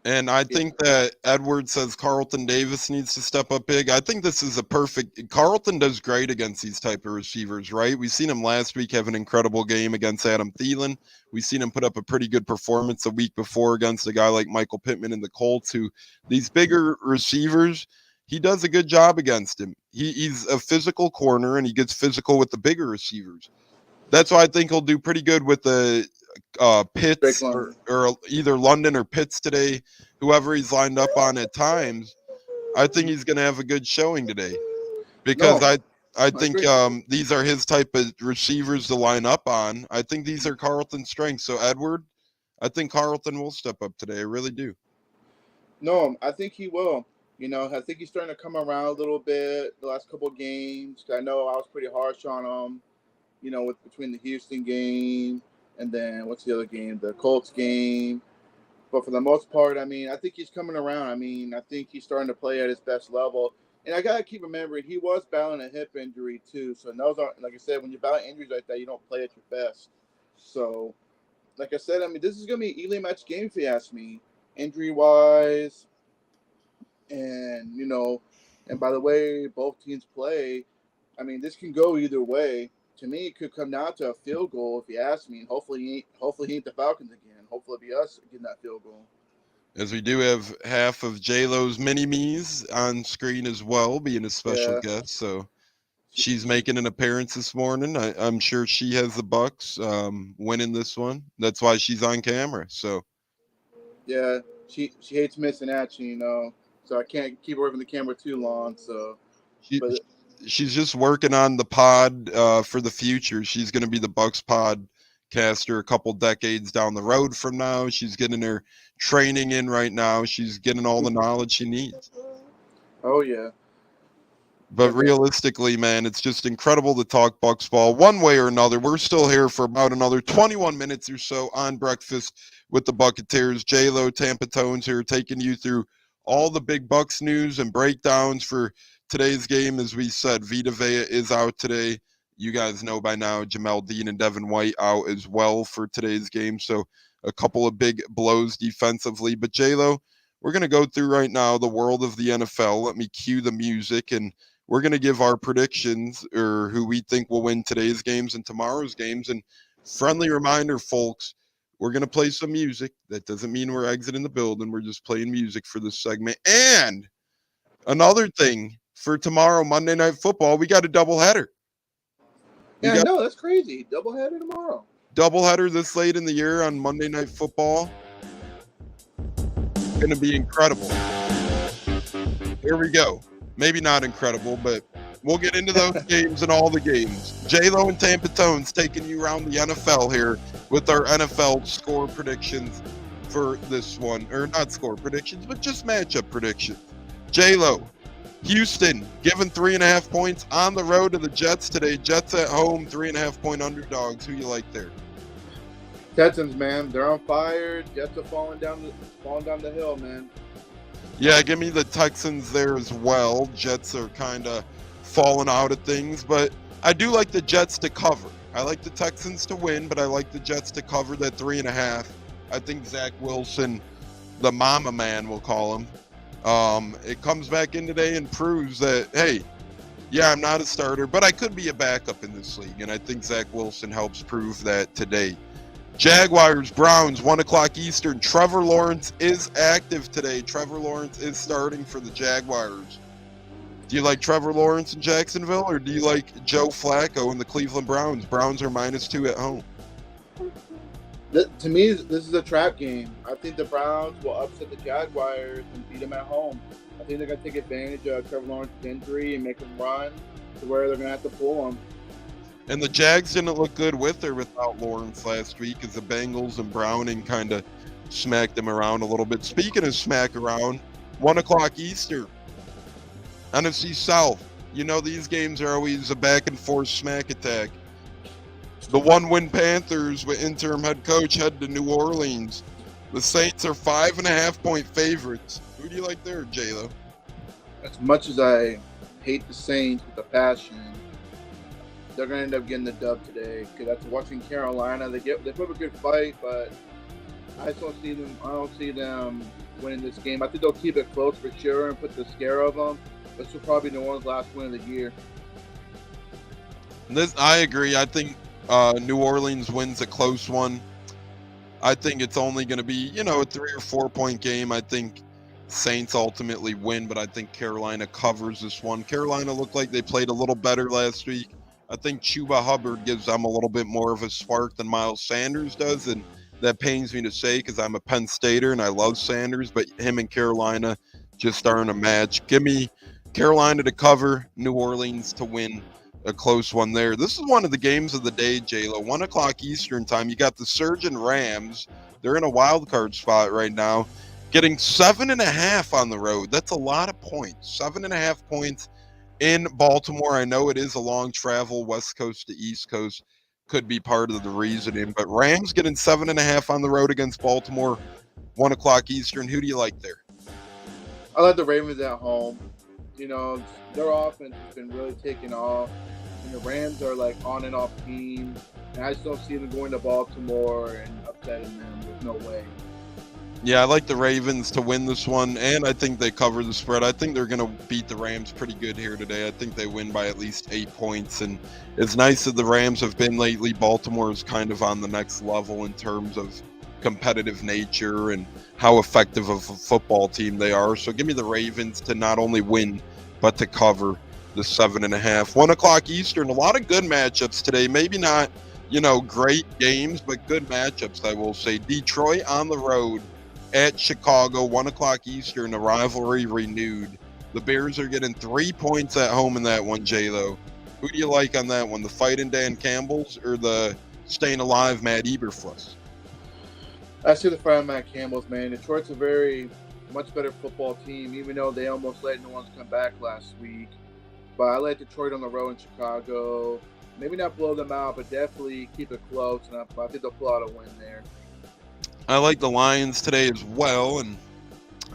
And I think that Edwards says Carlton Davis needs to step up big. I think this is a perfect – Carlton does great against these type of receivers, right? We've seen him last week have an incredible game against Adam Thielen. We've seen him put up a pretty good performance a week before against a guy like Michael Pittman and the Colts, who these bigger receivers, he does a good job against him. He's a physical corner, and he gets physical with the bigger receivers. That's why I think he'll do pretty good with the Pitts or either London or Pitts today, whoever he's lined up on at times. I think he's going to have a good showing today because I think these are his type of receivers to line up on. I think these are Carlton's strengths. So Edward, I think Carlton will step up today. I really do. No, I think he will. I think he's starting to come around a little bit the last couple of games. I know I was pretty harsh on him, between the Houston game and then what's the other game? The Colts game. But for the most part, I think he's coming around. I think he's starting to play at his best level. And I got to keep remembering, he was battling a hip injury too. So those are, like I said, when you battle injuries like that, you don't play at your best. So, like I said, this is going to be an evenly matched game if you ask me, injury-wise. And, and by the way both teams play, this can go either way. To me, it could come down to a field goal if you ask me. And hopefully he ain't the Falcons again. Hopefully it'll be us getting that field goal. As we do have half of J-Lo's mini-me's on screen as well, being a special guest. So she's making an appearance this morning. I'm sure she has the Bucs winning this one. That's why she's on camera. So yeah, she hates missing action, So I can't keep her away from the camera too long. So she's just working on the pod for the future. She's going to be the Bucs podcaster a couple decades down the road from now. She's getting her training in right now. She's getting all the knowledge she needs. Oh, yeah. But realistically, man, it's just incredible to talk Bucs ball one way or another. We're still here for about another 21 minutes or so on Breakfast with the Buccateers. J-Lo, Tampa Tones here taking you through all the big Bucs news and breakdowns for today's game. As we said, Vita Vea is out today. You guys know by now Jamel Dean and Devin White out as well for today's game. So a couple of big blows defensively. But J-Lo, we're going to go through right now the world of the NFL. Let me cue the music, and we're going to give our predictions or who we think will win today's games and tomorrow's games. And friendly reminder, folks, we're going to play some music. That doesn't mean we're exiting the building. We're just playing music for this segment. And another thing, for tomorrow, Monday Night Football, we got a doubleheader. Yeah, I know. That's crazy. Doubleheader tomorrow. Doubleheader this late in the year on Monday Night Football. Going to be incredible. Here we go. Maybe not incredible, but we'll get into those games and all the games. J-Lo and Tampa Tones taking you around the NFL here with our NFL score predictions for this one. Or not score predictions, but just matchup predictions. J-Lo, Houston given 3.5 points on the road to the Jets today. Jets at home, 3.5-point underdogs. Who you like there? Texans, man, they're on fire. Jets are falling down the hill, man. Yeah, give me the Texans there as well. Jets are kind of falling out of things, but I do like the Jets to cover. I like the Texans to win, but I like the Jets to cover that 3.5. I think Zach Wilson, the mama man, we'll call him. It comes back in today and proves that, hey, yeah, I'm not a starter, but I could be a backup in this league, and I think Zach Wilson helps prove that today. Jaguars, Browns, 1 o'clock Eastern. Trevor Lawrence is active today. Trevor Lawrence is starting for the Jaguars. Do you like Trevor Lawrence in Jacksonville, or do you like Joe Flacco in the Cleveland Browns? Browns are -2 at home. To me, this is a trap game. I think the Browns will upset the Jaguars and beat them at home. I think they're going to take advantage of Trevor Lawrence's injury and make him run to where they're going to have to pull him. And the Jags didn't look good with or without Lawrence last week as the Bengals and Browning kind of smacked them around a little bit. Speaking of smack around, 1 o'clock Eastern, NFC South. You know these games are always a back and forth smack attack. The 1-win Panthers with interim head coach head to New Orleans. The Saints are 5.5-point favorites. Who do you like there, J-Lo? As much as I hate the Saints with a passion, they're going to end up getting the dub today. Because after watching Carolina, they put up a good fight, but I just don't see them. I don't see them winning this game. I think they'll keep it close for sure and put the scare of them. This will probably be New Orleans' last win of the year. I agree. I think New Orleans wins a close one. I think it's only going to be, a 3 or 4 point game. I think Saints ultimately win, but I think Carolina covers this one. Carolina looked like they played a little better last week. I think Chuba Hubbard gives them a little bit more of a spark than Miles Sanders does, and that pains me to say because I'm a Penn Stater and I love Sanders, but him and Carolina just aren't a match. Give me Carolina to cover, New Orleans to win a close one there. This is one of the games of the day, J-Lo. 1 o'clock Eastern time. You got the Surgeon Rams. They're in a wild card spot right now, getting 7.5 on the road. That's a lot of points. 7.5 points in Baltimore. I know it is a long travel, West Coast to East Coast. Could be part of the reasoning, but Rams getting 7.5 on the road against Baltimore. 1 o'clock Eastern. Who do you like there? I like the Ravens at home. Their offense has been really taking off. And the Rams are like on and off team. And I just don't see them going to Baltimore and upsetting them. There's no way. Yeah, I like the Ravens to win this one, and I think they cover the spread. I think they're going to beat the Rams pretty good here today. I think they win by at least 8 points, and as nice as the Rams have been lately, Baltimore is kind of on the next level in terms of competitive nature and how effective of a football team they are. So give me the Ravens to not only win, but to cover the 7.5. 1 o'clock Eastern, a lot of good matchups today. Maybe not, great games, but good matchups, I will say. Detroit on the road at Chicago, 1 o'clock Eastern, a rivalry renewed. The Bears are getting 3 points at home in that one, J-Lo. Who do you like on that one, the fighting Dan Campbell's or the staying alive Matt Eberflus? I see the fighting Matt Campbell's, man. Detroit's a very much better football team, even though they almost let New Orleans come back last week. But I like Detroit on the road in Chicago. Maybe not blow them out, but definitely keep it close. And I think they'll pull out a win there. I like the Lions today as well, and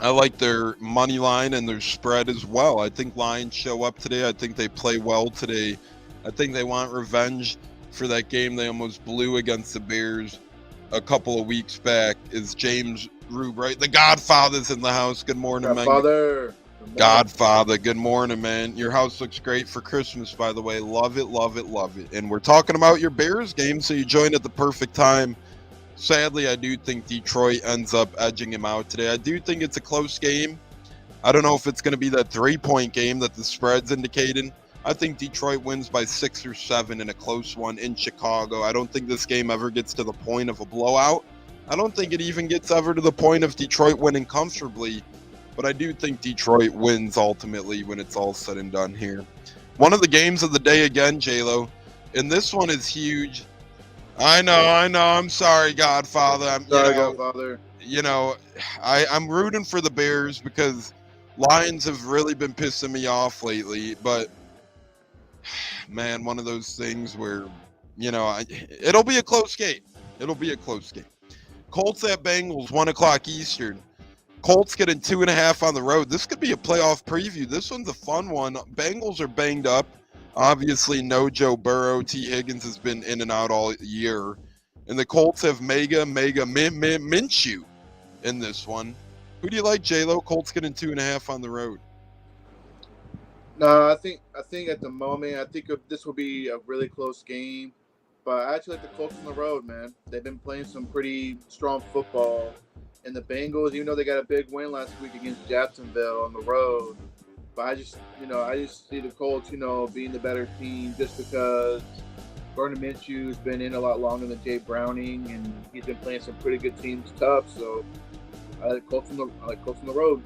I like their money line and their spread as well. I think Lions show up today. I think they play well today. I think they want revenge for that game they almost blew against the Bears a couple of weeks back. Is James Rube, right? The Godfather's in the house. Good morning, Godfather. man. Godfather. Good morning, man. Your house looks great for Christmas, by the way. Love it, love it, love it. And we're talking about your Bears game, so you joined at the perfect time. Sadly, I do think Detroit ends up edging him out today. I do think it's a close game. I don't know if it's going to be that 3-point game that the spread's indicating. I think Detroit wins by 6 or 7 in a close one in Chicago. I don't think this game ever gets to the point of a blowout. I don't think it even gets ever to the point of Detroit winning comfortably. But I do think Detroit wins ultimately when it's all said and done here. One of the games of the day again, J-Lo, and this one is huge. I know. I'm sorry, Godfather. Godfather. I'm rooting for the Bears because Lions have really been pissing me off lately. But, man, one of those things where, it'll be a close game. It'll be a close game. Colts at Bengals, 1 o'clock Eastern. Colts getting 2.5 on the road. This could be a playoff preview. This one's a fun one. Bengals are banged up. Obviously, no Joe Burrow. T. Higgins has been in and out all year. And the Colts have mega Minshew in this one. Who do you like, J-Lo? Colts getting 2.5 on the road. No, I think at the moment, this will be a really close game. But I actually like the Colts on the road, man. They've been playing some pretty strong football. And the Bengals, even though they got a big win last week against Jacksonville on the road, but I just see the Colts, being the better team just because Gardner Minshew's been in a lot longer than Jay Browning, and he's been playing some pretty good teams tough. So I like Colts on the road.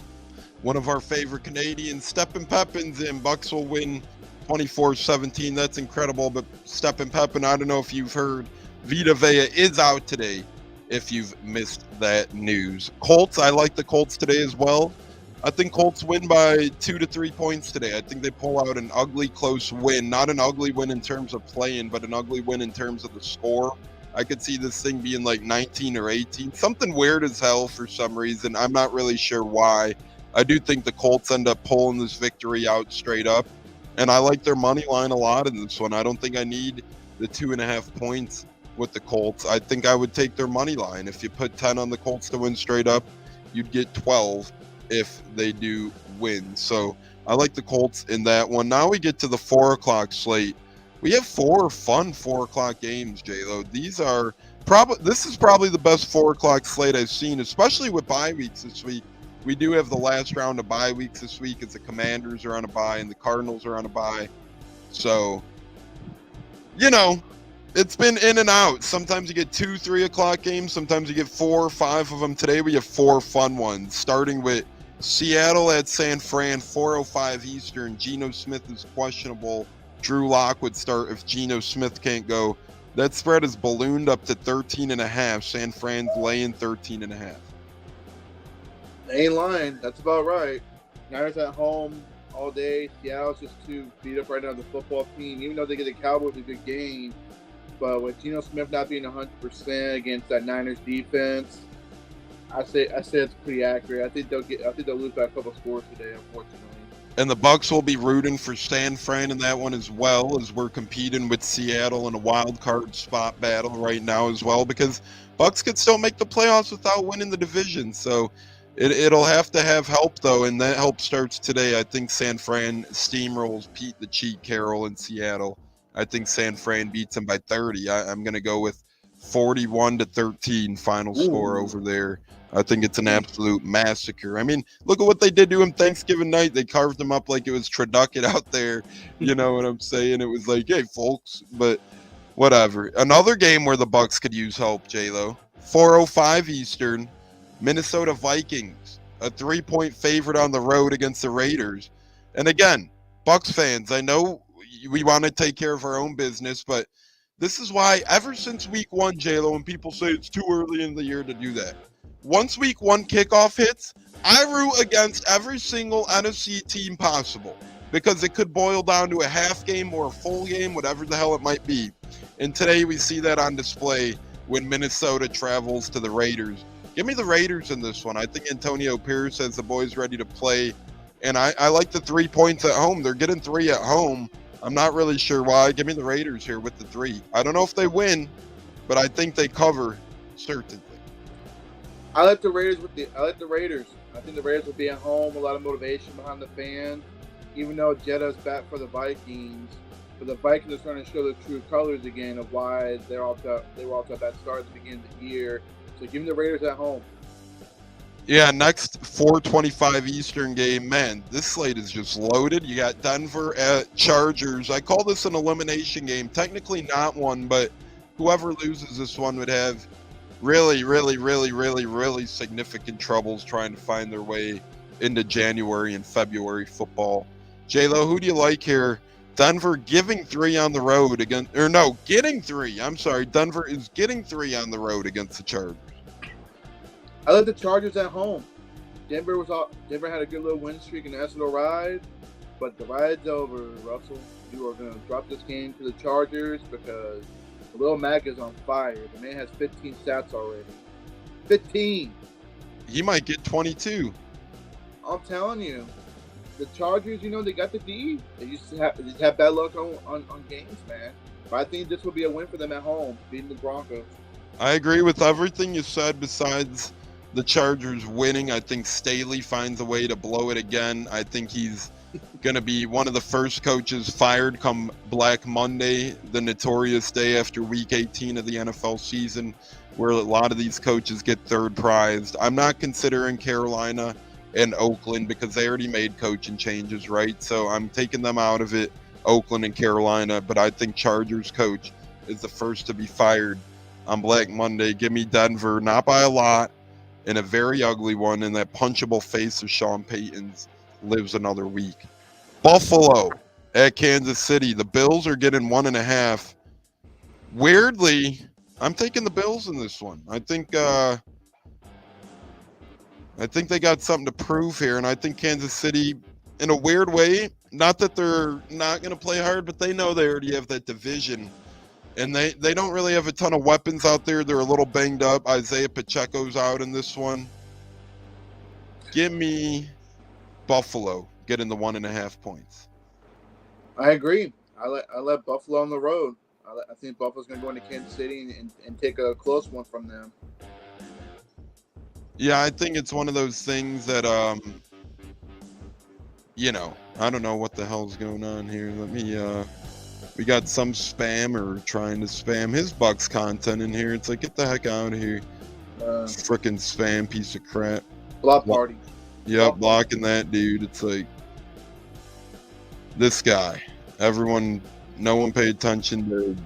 One of our favorite Canadians, Steppen Peppins, and Bucs will win 24-17. That's incredible. But Steppen Peppin, I don't know if you've heard, Vita Vea is out today if you've missed that news. Colts, I like the Colts today as well. I think Colts win by 2 to 3 points today. I think they pull out an ugly, close win. Not an ugly win in terms of playing, but an ugly win in terms of the score. I could see this thing being like 19 or 18. Something weird as hell for some reason. I'm not really sure why. I do think the Colts end up pulling this victory out straight up. And I like their money line a lot in this one. I don't think I need the 2.5 points with the Colts. I think I would take their money line. If you put 10 on the Colts to win straight up, you'd get 12 if they do win. So I like the Colts in that one. Now we get to the 4 o'clock slate. We have 4 fun 4 o'clock games, J-Lo. This is probably the best 4 o'clock slate I've seen, especially with bye weeks this week. We do have the last round of bye weeks this week as the Commanders are on a bye and the Cardinals are on a bye. So, it's been in and out. Sometimes you get 2 3 o'clock games. Sometimes you get 4 or 5 of them. Today we have 4 fun ones, starting with Seattle at San Fran, 4:05 Eastern. Geno Smith is questionable. Drew Lock would start if Geno Smith can't go. That spread is ballooned up to 13.5. San Fran's laying 13.5. They ain't lying. That's about right. Niners at home all day. Seattle's just too beat up right now. The football team, even though they get the Cowboys a good game, but with Geno Smith not being 100% against that Niners defense, I say it's pretty accurate. I think they'll lose by a couple scores today, unfortunately. And the Bucs will be rooting for San Fran in that one as well, as we're competing with Seattle in a wild card spot battle right now as well, because Bucs could still make the playoffs without winning the division. So it'll have to have help though, and that help starts today. I think San Fran steamrolls Pete the Cheat Carroll in Seattle. I think San Fran beats them by 30. I'm going to go with 41-13 final score over there. I think it's an absolute massacre. I mean, look at what they did to him Thanksgiving night. They carved him up like it was Turducken out there. You know what I'm saying? It was like, hey, folks, but whatever. Another game where the Bucs could use help, J-Lo. 4:05 Eastern, Minnesota Vikings, a 3-point favorite on the road against the Raiders. And again, Bucs fans, I know we want to take care of our own business, but this is why ever since week 1, J-Lo, and people say it's too early in the year to do that. Once week 1 kickoff hits, I root against every single NFC team possible because it could boil down to a half game or a full game, whatever the hell it might be. And today we see that on display when Minnesota travels to the Raiders. Give me the Raiders in this one. I think Antonio Pierce has the boys ready to play. And I like the 3 points at home. They're getting 3 at home. I'm not really sure why. Give me the Raiders here with the 3. I don't know if they win, but I think they cover certainly. I like the Raiders. I think the Raiders will be at home. A lot of motivation behind the fans. Even though Jeddah's back for the Vikings, but the Vikings are starting to show their true colors again of why they were off to a bad start at the beginning of the year. So give me the Raiders at home. Yeah, next 4:25 Eastern game, man, this slate is just loaded. You got Denver at Chargers. I call this an elimination game. Technically not one, but whoever loses this one would have really significant troubles trying to find their way into January and February football. J-Lo, who do you like here? Denver giving 3 on the road getting 3. I'm sorry. Denver is getting 3 on the road against the Chargers. I like the Chargers at home. Denver had a good little win streak and a nice little ride, but the ride's over, Russell. You are going to drop this game to the Chargers because Lil Mac is on fire. The man has 15 stats already. 15. He might get 22. I'm telling you, the Chargers, they got the D. They just have bad luck on games, man. But I think this will be a win for them at home, beating the Broncos. I agree with everything you said besides the Chargers winning. I think Staley finds a way to blow it again. I think he's going to be one of the first coaches fired come Black Monday, the notorious day after Week 18 of the NFL season, where a lot of these coaches get third prized. I'm not considering Carolina and Oakland because they already made coaching changes, right? So I'm taking them out of it, Oakland and Carolina, but I think Chargers coach is the first to be fired on Black Monday. Give me Denver, not by a lot, in a very ugly one, and that punchable face of Sean Payton's lives another week. Buffalo at Kansas City. The Bills are getting 1.5. Weirdly, I'm taking the Bills in this one. I think they got something to prove here, and I think Kansas City, in a weird way, not that they're not going to play hard, but they know they already have that division, and they don't really have a ton of weapons out there. They're a little banged up. Isaiah Pacheco's out in this one. Give me Buffalo getting the 1.5 points. I agree. I let Buffalo on the road. I think Buffalo's going to go into Kansas City and take a close one from them. Yeah, I think it's one of those things that I don't know what the hell's going on here. Let me we got some spammer trying to spam his Bucs content in here. It's like, get the heck out of here. Frickin' spam piece of crap. Block party. Yep, blocking that dude. It's like this guy. No one paid attention to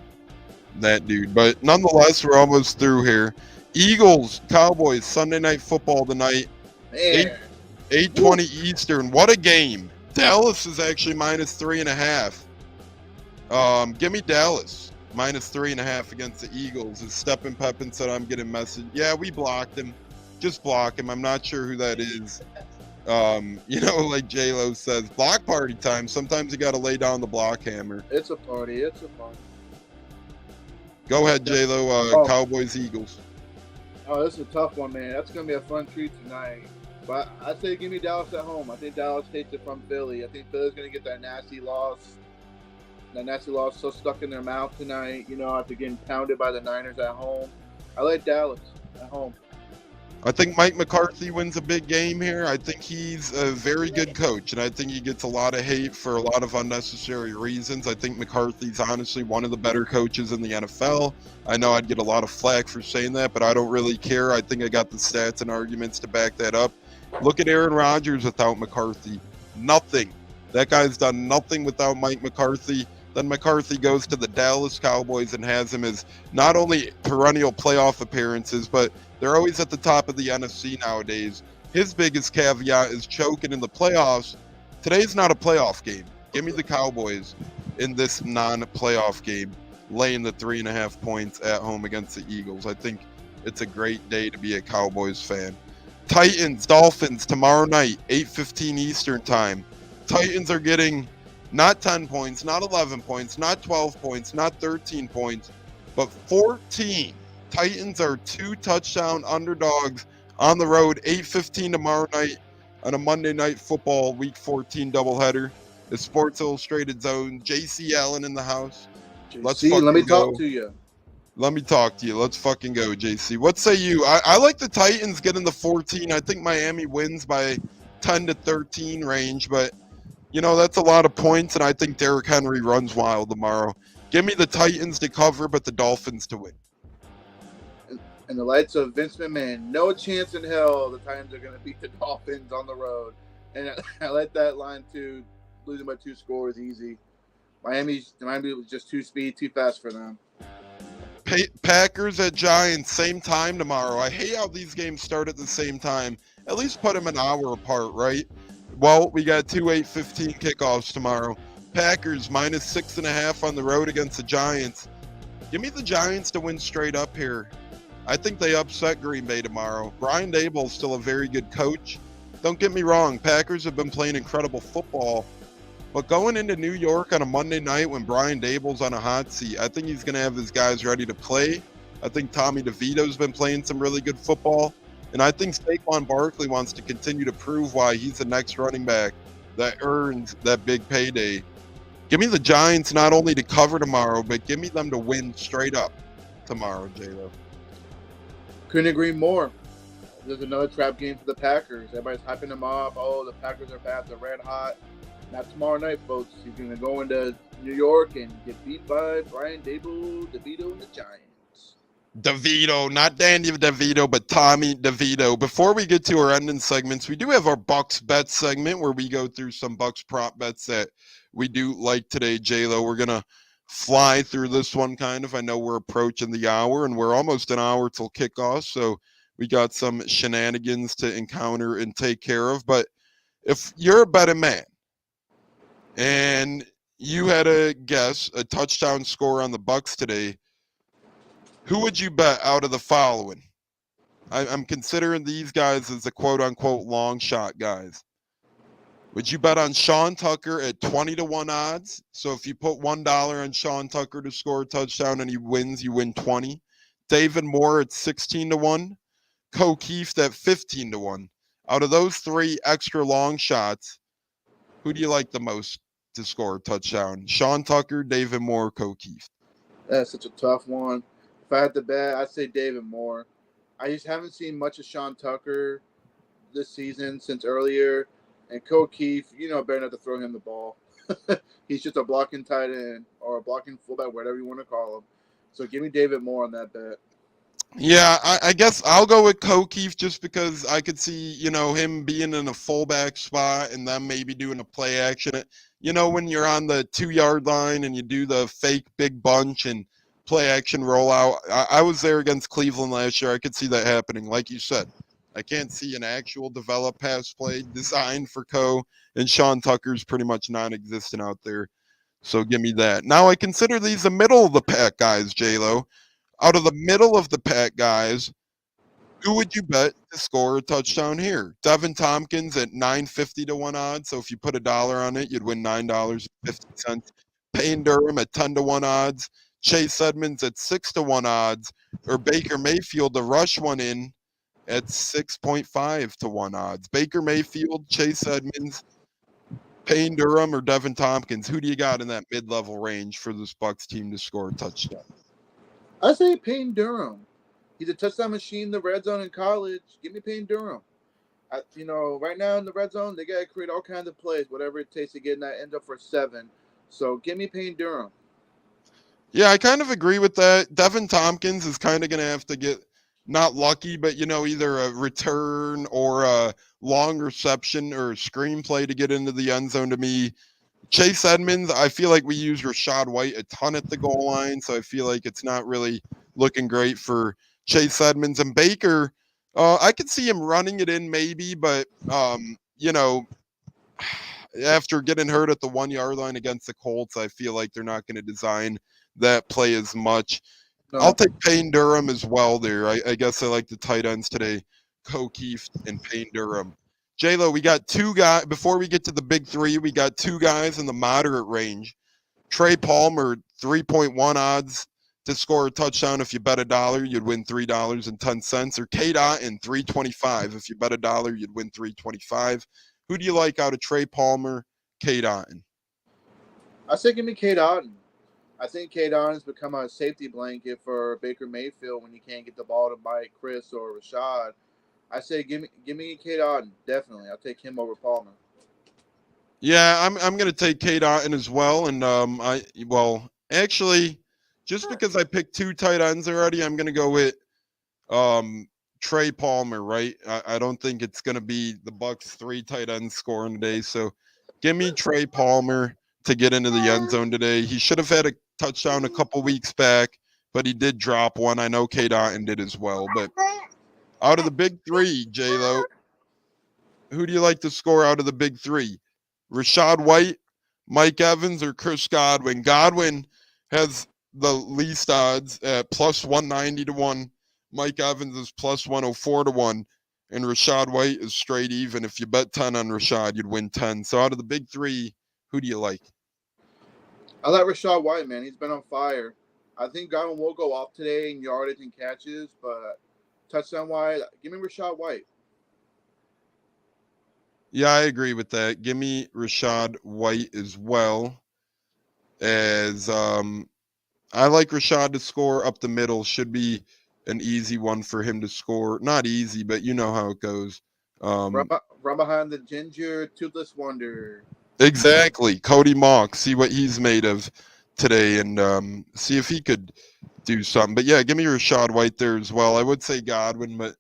that dude. But nonetheless, we're almost through here. Eagles, Cowboys, Sunday Night Football tonight. 8:20 Eastern. What a game. Dallas is actually -3.5. Give me Dallas. -3.5 against the Eagles. As Steppen Peppin said, I'm getting message. Yeah, we blocked him. Just block him. I'm not sure who that is. Like J-Lo says, block party time. Sometimes you got to lay down the block hammer. It's a party. It's a party. Go ahead, J-Lo. Cowboys, Eagles. Oh, this is a tough one, man. That's going to be a fun treat tonight. But I say give me Dallas at home. I think Dallas takes it from Philly. I think Philly's going to get that nasty loss. That nasty loss so stuck in their mouth tonight, after getting pounded by the Niners at home. I like Dallas at home. I think Mike McCarthy wins a big game here. I think he's a very good coach, and I think he gets a lot of hate for a lot of unnecessary reasons. I think McCarthy's honestly one of the better coaches in the NFL. I know I'd get a lot of flack for saying that, but I don't really care. I think I got the stats and arguments to back that up. Look at Aaron Rodgers without McCarthy. Nothing. That guy's done nothing without Mike McCarthy. Then McCarthy goes to the Dallas Cowboys and has him as not only perennial playoff appearances, but they're always at the top of the NFC nowadays. His biggest caveat is choking in the playoffs. Today's not a playoff game. Give me the Cowboys in this non-playoff game, laying the 3.5 points at home against the Eagles. I think it's a great day to be a Cowboys fan. Titans, Dolphins tomorrow night, 8:15 Eastern time. Titans are getting not 10 points, not 11 points, not 12 points, not 13 points, but 14. Titans are 2-touchdown underdogs on the road, 8:15 tomorrow night on a Monday Night Football Week 14 doubleheader. The Sports Illustrated Zone. JC Allen in the house. Let me talk to you. Let me talk to you. Let's fucking go, JC. What say you? I like the Titans getting the 14. I think Miami wins by 10 to 13 range, but that's a lot of points, and I think Derrick Henry runs wild tomorrow. Give me the Titans to cover, but the Dolphins to win. In the lights of Vince McMahon, no chance in hell the Titans are going to beat the Dolphins on the road. And I let that line too, losing by 2 scores easy. Miami was just too fast for them. Packers at Giants, same time tomorrow. I hate how these games start at the same time. At least put them an hour apart, right? Well, we got 2 8:15 kickoffs tomorrow. Packers -6.5 on the road against the Giants. Give me the Giants to win straight up here. I think they upset Green Bay tomorrow. Brian Daboll's still a very good coach. Don't get me wrong, Packers have been playing incredible football. But going into New York on a Monday night when Brian Daboll's on a hot seat, I think he's going to have his guys ready to play. I think Tommy DeVito's been playing some really good football. And I think Saquon Barkley wants to continue to prove why he's the next running back that earns that big payday. Give me the Giants not only to cover tomorrow, but give me them to win straight up tomorrow, J-Lo. Couldn't agree more. There's another trap game for the Packers. Everybody's hyping them up. Oh, the Packers are bad. They're red hot. Not tomorrow night, folks. He's going to go into New York and get beat by Brian Daboll, DeVito, and the Giants. DeVito, not Danny DeVito, but Tommy DeVito. Before we get to our ending segments, we do have our Bucs Bets segment where we go through some Bucs prop bets that we do like today, J-Lo. We're going to fly through this one kind of. I know we're approaching the hour, and we're almost an hour till kickoff, so we got some shenanigans to encounter and take care of. But if you're a betting man and you had a guess a touchdown score on the Bucs today, Who would you bet out of the following? I'm considering these guys as the quote-unquote long shot guys. Would you bet on Sean Tucker at 20-1 odds? So if you put $1 on Sean Tucker to score a touchdown and he wins, you win 20. David Moore at 16-1. O'Keefe at 15-1. Out of those three extra long shots, who do you like the most to score a touchdown? Sean Tucker, David Moore, O'Keefe. That's such a tough one. If I had to bet, I'd say David Moore. I just haven't seen much of Sean Tucker this season since earlier. And O'Keefe, better not to throw him the ball. He's just a blocking tight end or a blocking fullback, whatever you want to call him. So give me David Moore on that bet. Yeah, I guess I'll go with O'Keefe just because I could see, him being in a fullback spot and then maybe doing a play action. When you're on the 2-yard line and you do the fake big bunch and play action rollout. I was there against Cleveland last year. I could see that happening. Like you said, I can't see an actual developed pass play designed for and Sean Tucker's pretty much non-existent out there. So give me that. Now I consider these the middle of the pack guys, J-Lo. Out of the middle of the pack guys, who would you bet to score a touchdown here? Devin Tompkins at 950-1 odds. So if you put $1 on it, you'd win $9.50. Payne Durham at 10-1 odds. Chase Edmonds at 6-1 odds. Or Baker Mayfield to rush one in at 6.5-1 odds. Baker Mayfield, Chase Edmonds, Payne Durham, or Devin Tompkins. Who do you got in that mid-level range for this Bucs team to score a touchdown? I say Payne Durham. He's a touchdown machine in the red zone in college. Give me Payne Durham. Right now in the red zone, they got to create all kinds of plays, whatever it takes to get in that end up for 7. So give me Payne Durham. Yeah, I kind of agree with that. Devin Tompkins is kind of going to have to get not lucky, but, either a return or a long reception or a screenplay to get into the end zone to me. Chase Edmonds, I feel like we use Rachaad White a ton at the goal line, so I feel like it's not really looking great for Chase Edmonds. And Baker, I could see him running it in maybe, but, after getting hurt at the 1-yard line against the Colts, I feel like they're not going to design that play as much. No. I'll take Payne Durham as well there. I guess I like the tight ends today, O'Keefe and Payne Durham. J-Lo, we got 2 guys. Before we get to the big 3, we got 2 guys in the moderate range. Trey Palmer, 3.1 odds to score a touchdown. If you bet $1, you'd win $3.10. Or Cade Otton, 3.25. If you bet $1, you'd win $3.25. Who do you like out of Trey Palmer, Cade Otton? I say give me Cade Otton. I think Cade Otton has become a safety blanket for Baker Mayfield when you can't get the ball to Mike, Chris, or Rachaad. I say give me Cade Otton. Definitely, I'll take him over Palmer. Yeah, I'm going to take Cade Otton as well. And actually, just because I picked 2 tight ends already, I'm going to go with Trey Palmer. Right? I don't think it's going to be the Bucs 3 tight ends scoring today. So give me Trey Palmer to get into the end zone today. He should have had a touchdown a couple weeks back, but he did drop one. I know Cade Otton did as well. But out of the big 3, J-Lo, who do you like to score out of the big 3? Rachaad White, Mike Evans, or Chris Godwin? Godwin has the least odds at plus 190-1. Mike Evans is plus 104-1. And Rachaad White is straight even. If you bet 10 on Rachaad, you'd win 10. So out of the big 3, who do you like? I like Rachaad White, man. He's been on fire. I think Godwin will go off today in yardage and catches, but touchdown-wise, give me Rachaad White. Yeah, I agree with that. Give me Rachaad White as well. As I like Rachaad to score up the middle. Should be an easy one for him to score. Not easy, but you know how it goes. Run behind the ginger toothless wonder. Exactly. Cody Mock. See what he's made of today and see if he could do something. But yeah, give me Rachaad White there as well. I would say Godwin, but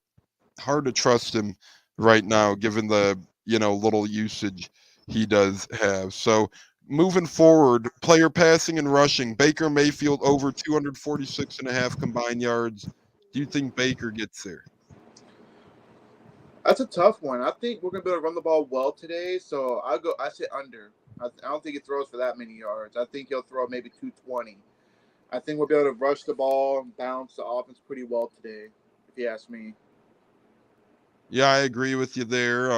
hard to trust him right now given the little usage he does have. So moving forward, player passing and rushing. Baker Mayfield over 246.5 combined yards. Do you think Baker gets there? That's a tough one. I think we're going to be able to run the ball well today, so I say under. I don't think he throws for that many yards. I think he'll throw maybe 220. I think we'll be able to rush the ball and balance the offense pretty well today, if you ask me. Yeah, I agree with you there.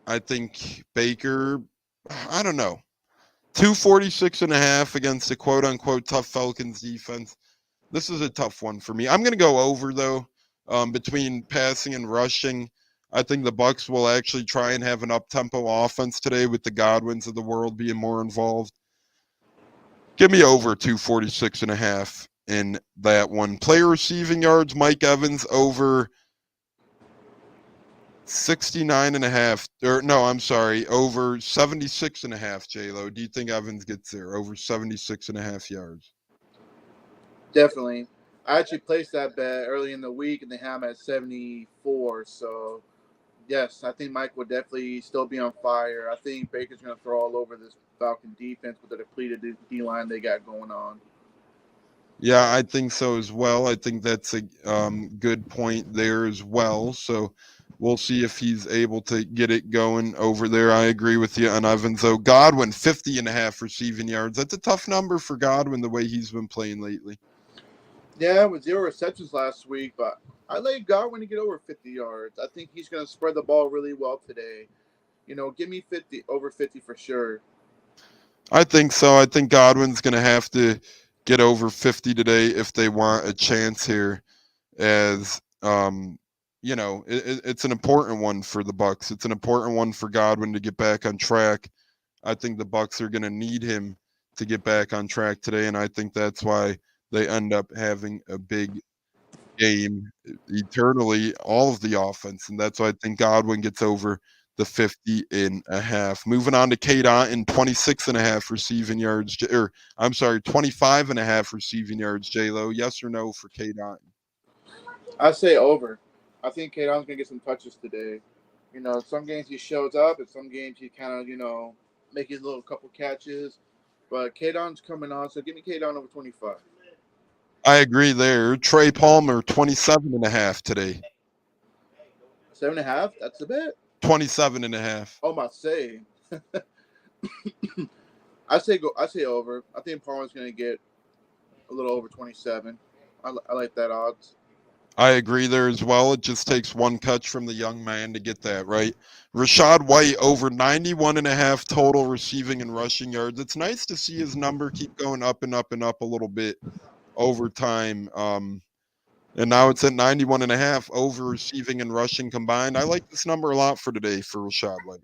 I think Baker, I don't know. 246.5 against a quote unquote tough Falcons defense. This is a tough one for me. I'm going to go over though. Between passing and rushing, I think the Bucs will actually try and have an up-tempo offense today with the Godwins of the world being more involved. Give me over 246.5 in that one. Player receiving yards, Mike Evans over 69.5. Or no, I'm sorry, over 76.5. J-Lo, do you think Evans gets there over 76.5 yards? Definitely. I actually placed that bet early in the week, and they have him at 74. So, yes, I think Mike will definitely still be on fire. I think Baker's going to throw all over this Falcon defense with the depleted D-line they got going on. Yeah, I think so as well. I think that's a good point there as well. So we'll see if he's able to get it going over there. I agree with you on Evans, though. Godwin, 50.5 receiving yards. That's a tough number for Godwin the way he's been playing lately. Yeah, with 0 receptions last week, but I like Godwin to get over 50 yards. I think he's going to spread the ball really well today. Give me 50, over 50 for sure. I think so. I think Godwin's going to have to get over 50 today if they want a chance here, as it's an important one for the Bucs. It's an important one for Godwin to get back on track. I think the Bucs are going to need him to get back on track today, and I think that's why they end up having a big game eternally, all of the offense, and that's why I think Godwin gets over the 50.5. Moving on to Kate Otten, 26.5 receiving yards, or I'm sorry, 25.5 receiving yards. J-Lo, yes or no for Kate Otten? I say over. I think Kadon's going to get some touches today. Some games he shows up, and some games he kind of, make his little couple catches. But Kadon's coming on, so give me Kadon over 25. I agree there. Trey Palmer, 27.5 today. 7.5? That's a bet. 27.5. Oh my say. I say over. I think Palmer's going to get a little over 27. I like that odds. I agree there as well. It just takes one catch from the young man to get that right. Rachaad White over 91.5 total receiving and rushing yards. It's nice to see his number keep going up and up and up a little bit over time. And now it's at 91.5 over receiving and rushing combined. I like this number a lot for today for Rachaad White.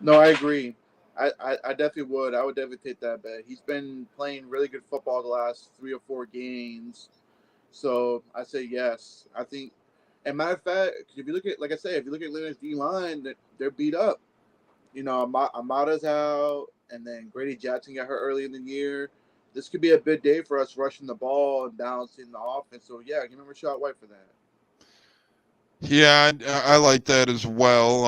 No, I agree. I definitely would. I would definitely take that bet. He's been playing really good football the last 3 or 4 games. So I say yes. I think, and matter of fact, if you look at, like I say, if you look at Leonard's D line, they're beat up. Amada's out, and then Grady Jackson got hurt early in the year. This could be a big day for us rushing the ball and balancing the offense. So yeah, give me Rachaad White for that. Yeah, I like that as well.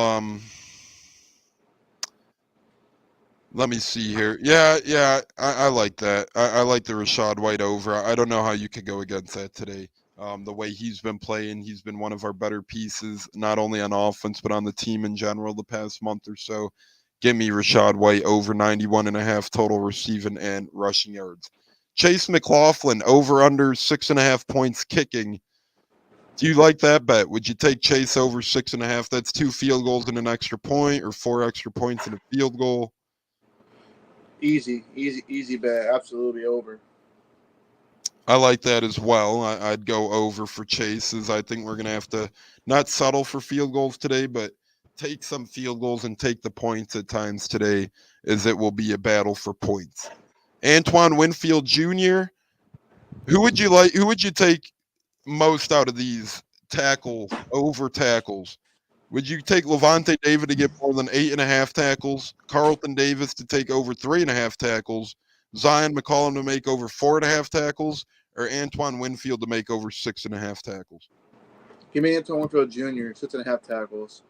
Let me see here. Yeah, I like that. I like the Rachaad White over. I don't know how you could go against that today. The way he's been playing, he's been one of our better pieces, not only on offense, but on the team in general the past month or so. Give me Rachaad White over 91.5 total receiving and rushing yards. Chase McLaughlin over under 6.5 points kicking. Do you like that bet? Would you take Chase over 6.5? That's 2 field goals and an extra point, or 4 extra points and a field goal. Easy bet. Absolutely over. I like that as well. I'd go over for Chases. I think we're going to have to not settle for field goals today, but take some field goals and take the points at times today, as it will be a battle for points. Antoine Winfield Jr., who would you take most out of these over tackles? Would you take Levante David to get more than 8.5 tackles, Carlton Davis to take over 3.5 tackles, Zion McCollum to make over 4.5 tackles, or Antoine Winfield to make over 6.5 tackles? Give me Antoine Winfield Jr. 6.5 tackles.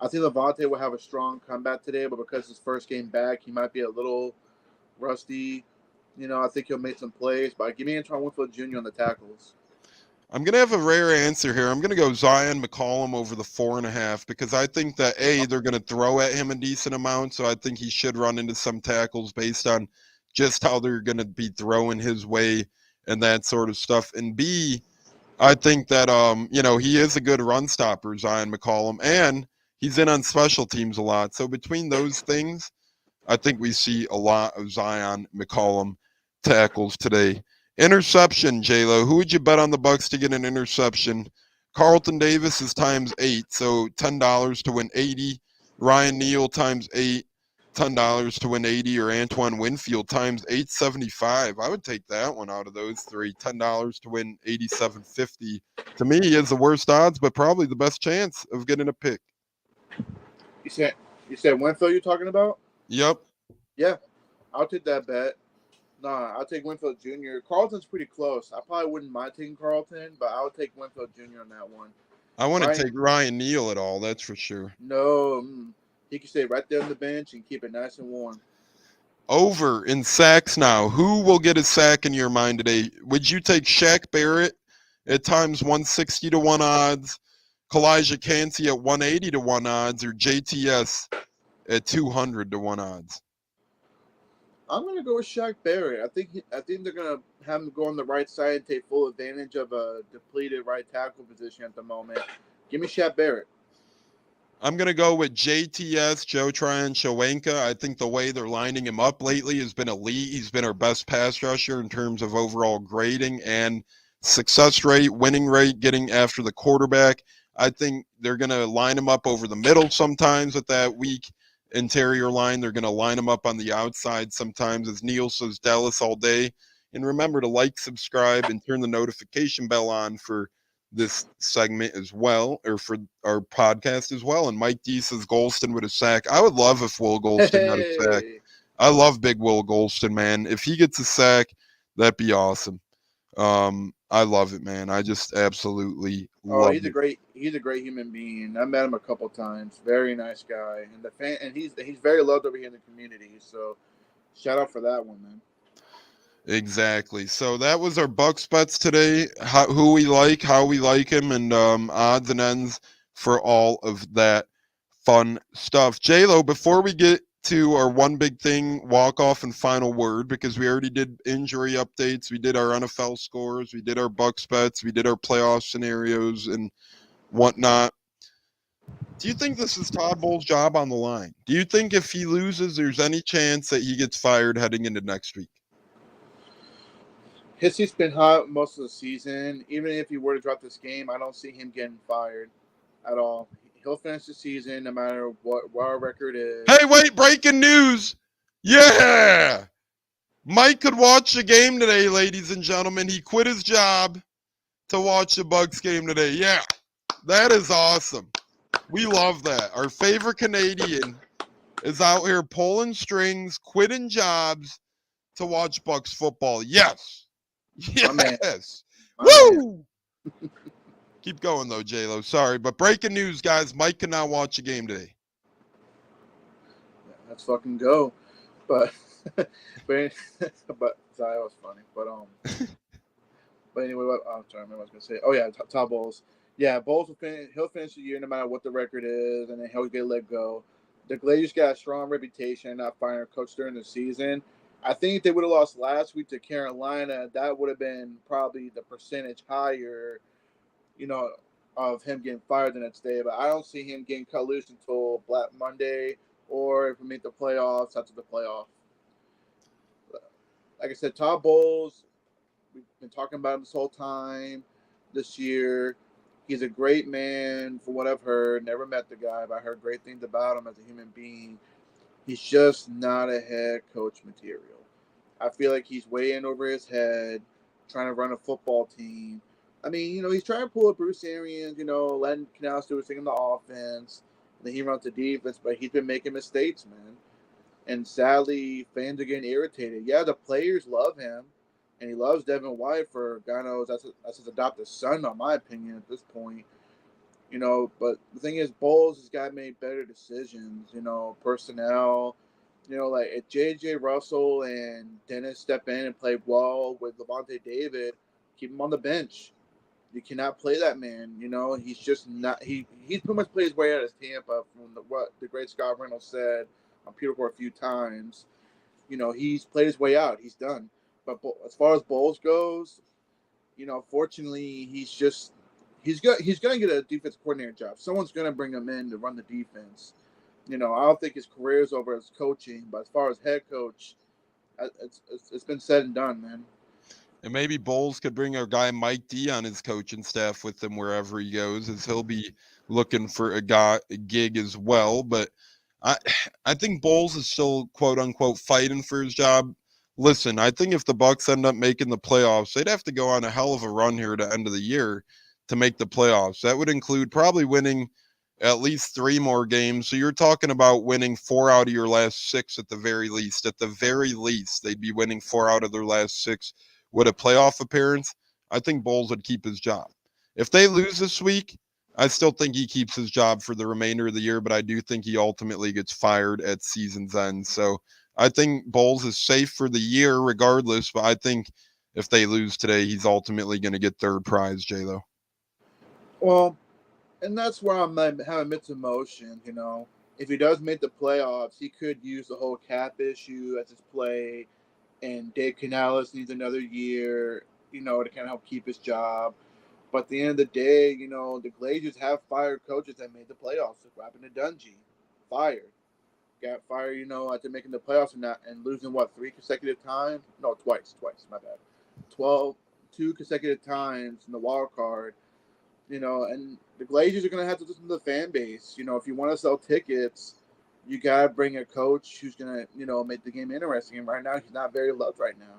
I think Levante will have a strong comeback today, but because his first game back, he might be a little rusty. I think he'll make some plays, but give me Antoine Winfield Jr. on the tackles. I'm going to have a rare answer here. I'm going to go Zion McCollum over the 4.5 because I think that, they're going to throw at him a decent amount, so I think he should run into some tackles based on just how they're going to be throwing his way and that sort of stuff. And B, I think that he is a good run stopper, Zion McCollum, and he's in on special teams a lot. So between those things, I think we see a lot of Zion McCollum tackles today. Interception, J-Lo. Who would you bet on the Bucs to get an interception? Carlton Davis is times 8, so $10 to win 80. Ryan Neal times 8, $10 to win 80, or Antoine Winfield times 875. I would take that one out of those three. $10 to win 87.50. To me, he has the worst odds, but probably the best chance of getting a pick. You said Winfield you're talking about? Yep. Yeah, I'll take that bet. Nah, I'll take Winfield Jr. Carlton's pretty close. I probably wouldn't mind taking Carlton, but I'll take Winfield Jr. on that one. I wouldn't take Ryan Neal at all, that's for sure. No, he can stay right there on the bench and keep it nice and warm. Over in sacks now. Who will get a sack in your mind today? Would you take Shaq Barrett at times 160 to 1 odds, Kalijah Kancey at 180 to 1 odds, or JTS at 200 to 1 odds? I'm gonna go with Shaq Barrett. I think they're gonna have him go on the right side and take full advantage of a depleted right tackle position at the moment. Give me Shaq Barrett. I'm going to go with JTS, Joe Tryon-Shoyinka. I think the way they're lining him up lately has been elite. He's been our best pass rusher in terms of overall grading and success rate, winning rate, getting after the quarterback. I think they're going to line him up over the middle sometimes with that weak interior line. They're going to line him up on the outside sometimes, as Neil says, Dallas all day. And remember to like, subscribe, and turn the notification bell on for this segment as well, or for our podcast as well. And Mike D says Golston with a sack. I would love if Will Golston got a sack. I love big Will Golston, man. If he gets a sack, that'd be awesome. I love it, man. I just absolutely love he's a great human being. I met him a couple times. Very nice guy. And he's very loved over here in the community. So shout out for that one, man. Exactly. So that was our Bucs bets today. Who we like, how we like him, and odds and ends for all of that fun stuff. J-Lo, before we get to our one big thing, walk off and final word, because we already did injury updates, we did our NFL scores, we did our Bucs bets, we did our playoff scenarios and whatnot. Do you think this is Todd Bowles' job on the line? Do you think if he loses, there's any chance that he gets fired heading into next week? His seat's been hot most of the season. Even if he were to drop this game, I don't see him getting fired at all. He'll finish the season no matter what our record is. Hey, wait, breaking news. Yeah. Mike could watch the game today, ladies and gentlemen. He quit his job to watch the Bucs game today. Yeah, that is awesome. We love that. Our favorite Canadian is out here pulling strings, quitting jobs to watch Bucs football. Yes. Yes. Woo! Keep going, though, J-Lo. Sorry, but breaking news, guys. Mike can now watch a game today. Yeah, let's fucking go. But sorry, that was funny. But anyway, I'm sorry, I was gonna say. Oh yeah, Todd Bowles. Yeah, Bowles he'll finish the year no matter what the record is, and then he'll get let go. The Glazers got a strong reputation not firing a coach during the season. I think if they would have lost last week to Carolina, that would have been probably the percentage higher, of him getting fired the next day. But I don't see him getting cut loose until Black Monday, or if we make the playoffs, after the playoff. Like I said, Todd Bowles, we've been talking about him this whole time this year. He's a great man from what I've heard. Never met the guy, but I heard great things about him as a human being. He's just not a head coach material. I feel like he's way in over his head, trying to run a football team. I mean, he's trying to pull up Bruce Arians, letting Canal Stewart sing in the offense. Then he runs the defense, but he's been making mistakes, man. And sadly, fans are getting irritated. Yeah, the players love him, and he loves Devin White for, God knows, that's his adopted son, in my opinion, at this point. But the thing is, Bowles has got to make better decisions, personnel. Like if J.J. Russell and Dennis step in and play well with Levante David, keep him on the bench. You cannot play that man. He's just not. He's pretty much played his way out of Tampa from what the great Scott Reynolds said on Peter Core a few times. he's played his way out. He's done. But as far as Bowles goes, fortunately, he's gonna get a defense coordinator job. Someone's gonna bring him in to run the defense. I don't think his career is over as coaching, but as far as head coach, it's been said and done, man. And maybe Bowles could bring our guy Mike D on his coaching staff with him wherever he goes, as he'll be looking for a gig as well. But I think Bowles is still quote unquote fighting for his job. Listen, I think if the Bucs end up making the playoffs, they'd have to go on a hell of a run here to end of the year to make the playoffs. That would include probably winning at least 3 more games. So you're talking about winning 4 out of your last 6 at the very least. At the very least, they'd be winning 4 out of their last 6 with a playoff appearance. I think Bowles would keep his job. If they lose this week, I still think he keeps his job for the remainder of the year, but I do think he ultimately gets fired at season's end. So I think Bowles is safe for the year regardless, but I think if they lose today, he's ultimately going to get third prize, J-Lo. Well, and that's where I'm having mixed emotions, If he does make the playoffs, he could use the whole cap issue as his play, and Dave Canales needs another year, to kind of help keep his job. But at the end of the day, the Glazers have fired coaches that made the playoffs. What happened to Dungy? Fired. Got fired, after making the playoffs and losing, 3 consecutive times? No, twice, my bad. 2 consecutive times in the wild card. And the Glazers are going to have to listen to the fan base. If you want to sell tickets, you got to bring a coach who's going to, make the game interesting. And right now, he's not very loved right now.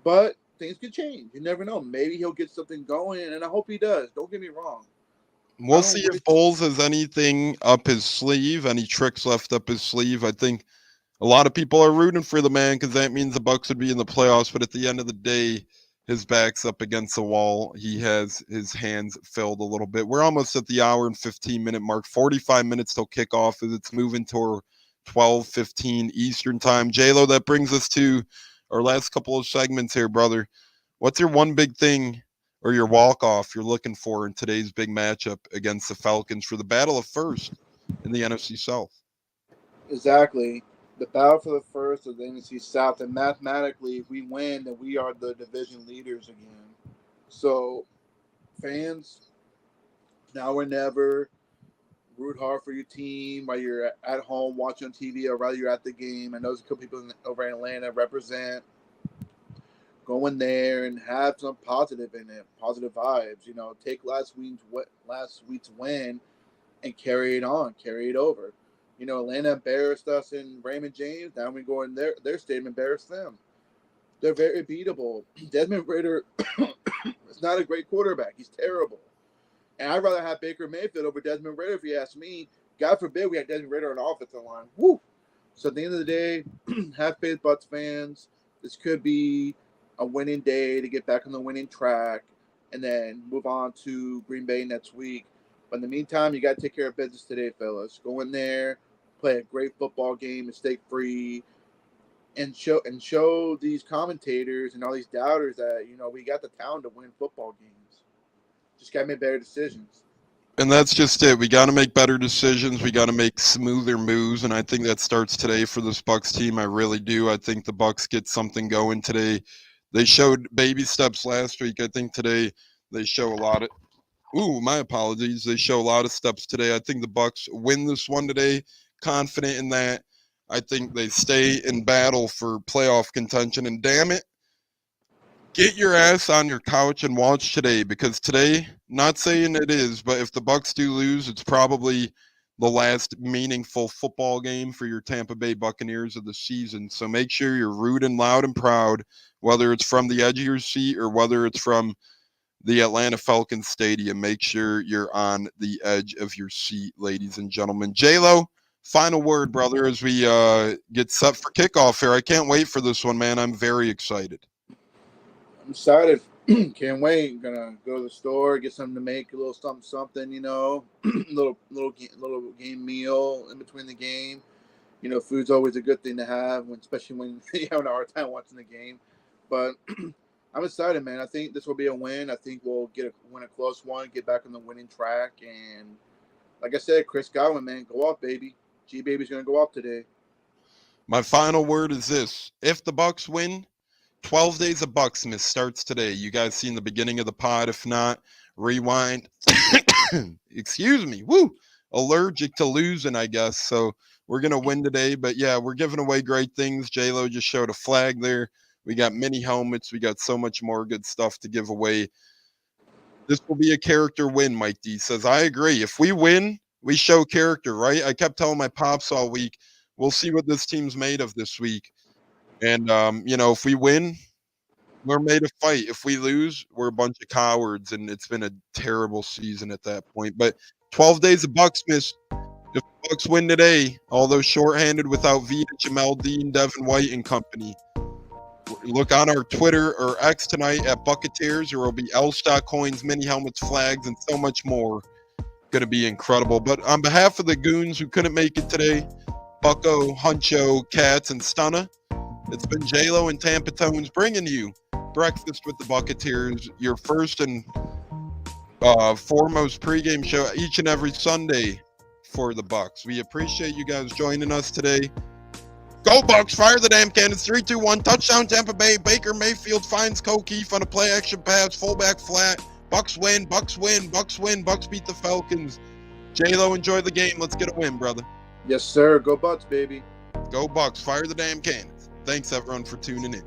But things could change. You never know. Maybe he'll get something going, and I hope he does. Don't get me wrong. We'll see if Bowles has anything up his sleeve, any tricks left up his sleeve. I think a lot of people are rooting for the man because that means the Bucs would be in the playoffs. But at the end of the day, his back's up against the wall. He has his hands filled a little bit. We're almost at the hour and 15-minute mark. 45 minutes till kickoff as it's moving toward 12:15 Eastern time. J-Lo, that brings us to our last couple of segments here, brother. What's your one big thing or your walk-off you're looking for in today's big matchup against the Falcons for the battle of first in the NFC South? Exactly. The battle for the first of the NFC South, and mathematically, if we win, then we are the division leaders again. So, fans, now or never, root hard for your team while you're at home watching on TV or rather you're at the game. I know there's a couple people over in Atlanta represent. Go in there and have some positive in it, positive vibes. Take last week's win and carry it on, carry it over. Atlanta embarrassed us in Raymond James. Now we go in their stadium, embarrass them. They're very beatable. Desmond Ridder is not a great quarterback. He's terrible. And I'd rather have Baker Mayfield over Desmond Ridder if you ask me. God forbid we had Desmond Ridder on the offensive line. Woo! So at the end of the day, have faith, Bucs fans. This could be a winning day to get back on the winning track and then move on to Green Bay next week. But in the meantime, you got to take care of business today, fellas. Go in there, play a great football game, mistake-free, and show these commentators and all these doubters that, we got the talent to win football games. Just got to make better decisions. And that's just it. We got to make better decisions. We got to make smoother moves, and I think that starts today for this Bucs team. I really do. I think the Bucs get something going today. They showed baby steps last week. I think today they show a lot of my apologies. They show a lot of steps today. I think the Bucs win this one today. Confident in that. I think they stay in battle for playoff contention. And damn it, get your ass on your couch and watch today, because today, not saying it is, but if the Bucs do lose, it's probably the last meaningful football game for your Tampa Bay Buccaneers of the season. So make sure you're rooting loud and proud, whether it's from the edge of your seat or whether it's from the Atlanta Falcons Stadium. Make sure you're on the edge of your seat, ladies and gentlemen. J-Lo, final word, brother, as we get set for kickoff here. I can't wait for this one, man. I'm very excited. I'm excited. Can't wait. Gonna go to the store, get something to make, a little something, little game meal in between the game. Food's always a good thing to have, especially when you have a hard time watching the game. But I'm excited, man. I think this will be a win. I think we'll win a close one, get back on the winning track, and like I said, Chris Godwin, man, go off, baby. G-Baby's gonna go off today. My final word is this. If the Bucs win, 12 Days of Bucsmas starts today. You guys seen the beginning of the pod. If not, rewind. Excuse me. Woo! Allergic to losing, I guess. So we're going to win today. But, yeah, we're giving away great things. J-Lo just showed a flag there. We got mini helmets. We got so much more good stuff to give away. This will be a character win, Mike D says. I agree. If we win, we show character, right? I kept telling my pops all week, we'll see what this team's made of this week. And, if we win, we're made to fight. If we lose, we're a bunch of cowards, and it's been a terrible season at that point. But 12 Days of Bucsmas, if the Bucs win today, although shorthanded without Vita, Jamel Dean, Devin White, and company, look on our Twitter or X tonight at Buccateers. There will be L-Stock coins, mini helmets, flags, and so much more. Going to be incredible. But on behalf of the goons who couldn't make it today, Bucko, Huncho, Cats, and Stunna, it's been J-Lo and Tampa Tones bringing you Breakfast with the Buccateers, your first and foremost pregame show each and every Sunday for the Bucs. We appreciate you guys joining us today. Go Bucs! Fire the damn cannons! 3-2-1. Touchdown Tampa Bay. Baker Mayfield finds O'Keefe on a play action pass. Fullback flat. Bucs win. Bucs win. Bucs win. Bucs beat the Falcons. J-Lo, enjoy the game. Let's get a win, brother. Yes, sir. Go Bucs, baby. Go Bucs! Fire the damn cannons. Thanks, everyone, for tuning in.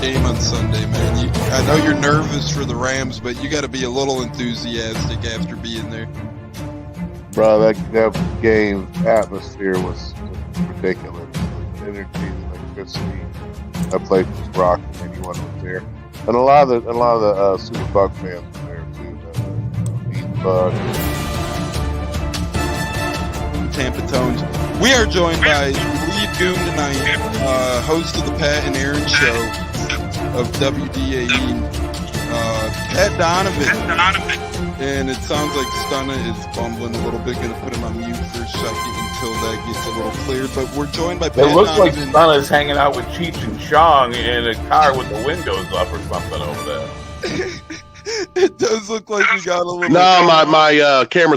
Game on Sunday, man. I know you're nervous for the Rams, but you got to be a little enthusiastic after being there. Bro, that game atmosphere was ridiculous. The energy, the electricity. That place was rocking. Anyone was there, and a lot of the Super Buck fans were there too. The Buck. Tampa Tones. We are joined by lead goon tonight, host of the Pat and Aaron show of WDAE, Pat Donovan. And it sounds like Stunna is bumbling a little bit. Going to put him on mute for a second until that gets a little clear. But we're joined by Pat It looks like Donovan. Stunna's hanging out with Cheech and Chong in a car with the windows up or something over there. It does look like we got a little... No, my camera's